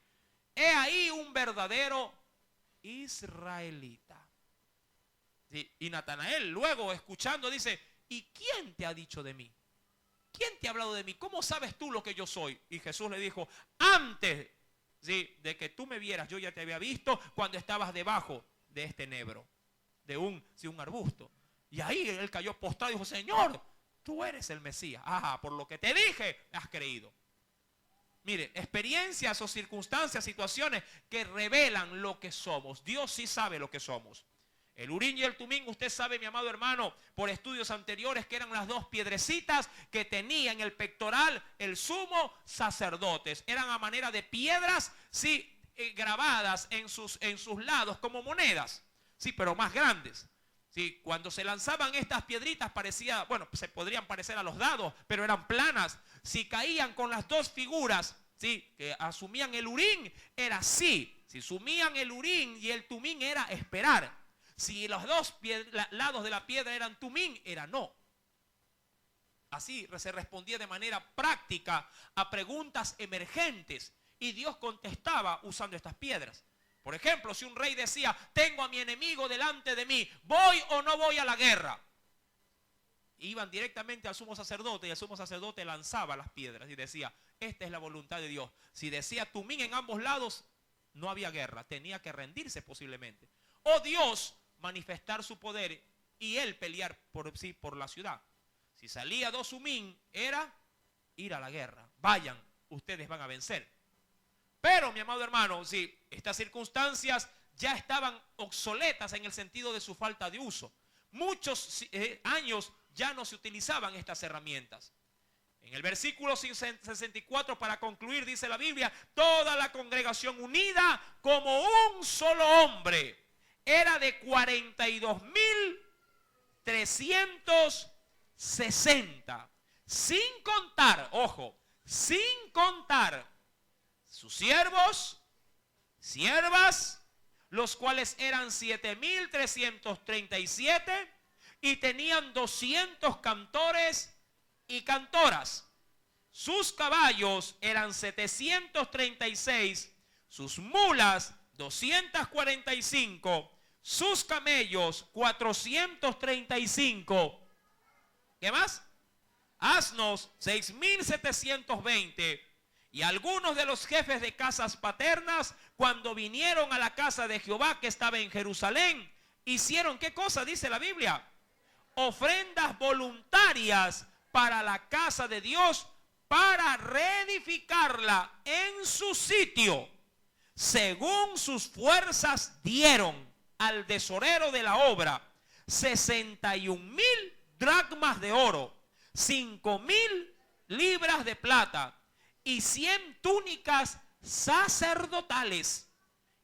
he ahí un verdadero israelita. Sí, y Natanael luego escuchando dice, ¿y quién te ha dicho de mí? ¿Quién te ha hablado de mí? ¿Cómo sabes tú lo que yo soy? Y Jesús le dijo, antes, sí, de que tú me vieras, yo ya te había visto cuando estabas debajo de este enebro, de un arbusto. Y ahí él cayó postrado y dijo, Señor, tú eres el Mesías. Por lo que te dije, has creído. Mire, experiencias o circunstancias, situaciones que revelan lo que somos. Dios sí sabe lo que somos. El Urim y el Tumim, usted sabe, mi amado hermano, por estudios anteriores, que eran las dos piedrecitas que tenía en el pectoral el sumo sacerdote. Eran a manera de piedras, sí, grabadas en sus lados como monedas, sí, pero más grandes. Sí, cuando se lanzaban estas piedritas parecía, bueno, se podrían parecer a los dados, pero eran planas. Si caían con las dos figuras, sí, que asumían el Urim, era sí. Si sumían el Urim y el Tumim era esperar. Si los dos lados de la piedra eran Tumim, era no. Así se respondía de manera práctica a preguntas emergentes y Dios contestaba usando estas piedras. Por ejemplo, si un rey decía, tengo a mi enemigo delante de mí, ¿voy o no voy a la guerra? Iban directamente al sumo sacerdote y el sumo sacerdote lanzaba las piedras y decía, esta es la voluntad de Dios. Si decía Tumim en ambos lados, no había guerra, tenía que rendirse posiblemente. O Dios manifestar su poder y él pelear por la ciudad. Si salía dos Tumim, era ir a la guerra. Vayan, ustedes van a vencer. Pero, mi amado hermano, si estas circunstancias ya estaban obsoletas en el sentido de su falta de uso. Muchos años ya no se utilizaban estas herramientas. En el versículo 64, para concluir, dice la Biblia, toda la congregación unida como un solo hombre era de 42.360. Sin contar, ojo, sin contar sus siervos, siervas, los cuales eran 7.337 y tenían 200 cantores y cantoras. sus caballos eran 736, sus mulas 245, sus camellos 435. ¿Qué más? Asnos 6720. Y algunos de los jefes de casas paternas, cuando vinieron a la casa de Jehová que estaba en Jerusalén, hicieron, ¿qué cosa dice la Biblia? Ofrendas voluntarias para la casa de Dios, para reedificarla en su sitio, según sus fuerzas dieron al tesorero de la obra 61,000 dracmas de oro, 5,000 libras de plata y 100 túnicas sacerdotales.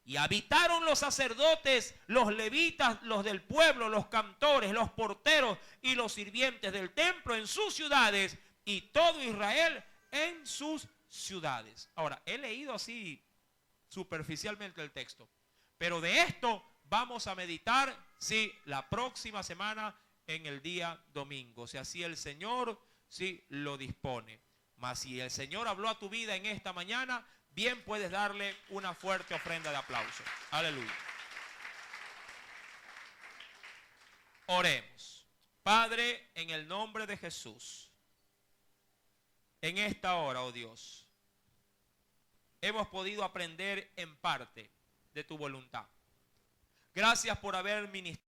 Y habitaron los sacerdotes, los levitas, los del pueblo, los cantores, los porteros y los sirvientes del templo en sus ciudades, y todo Israel en sus ciudades. Ahora, he leído así superficialmente el texto, pero de esto vamos a meditar, sí, la próxima semana en el día domingo, si así el Señor, sí, lo dispone. Mas si el Señor habló a tu vida en esta mañana, bien puedes darle una fuerte ofrenda de aplauso. Aleluya. Oremos. Padre, en el nombre de Jesús, en esta hora, oh Dios, hemos podido aprender en parte de tu voluntad. Gracias por haber ministrado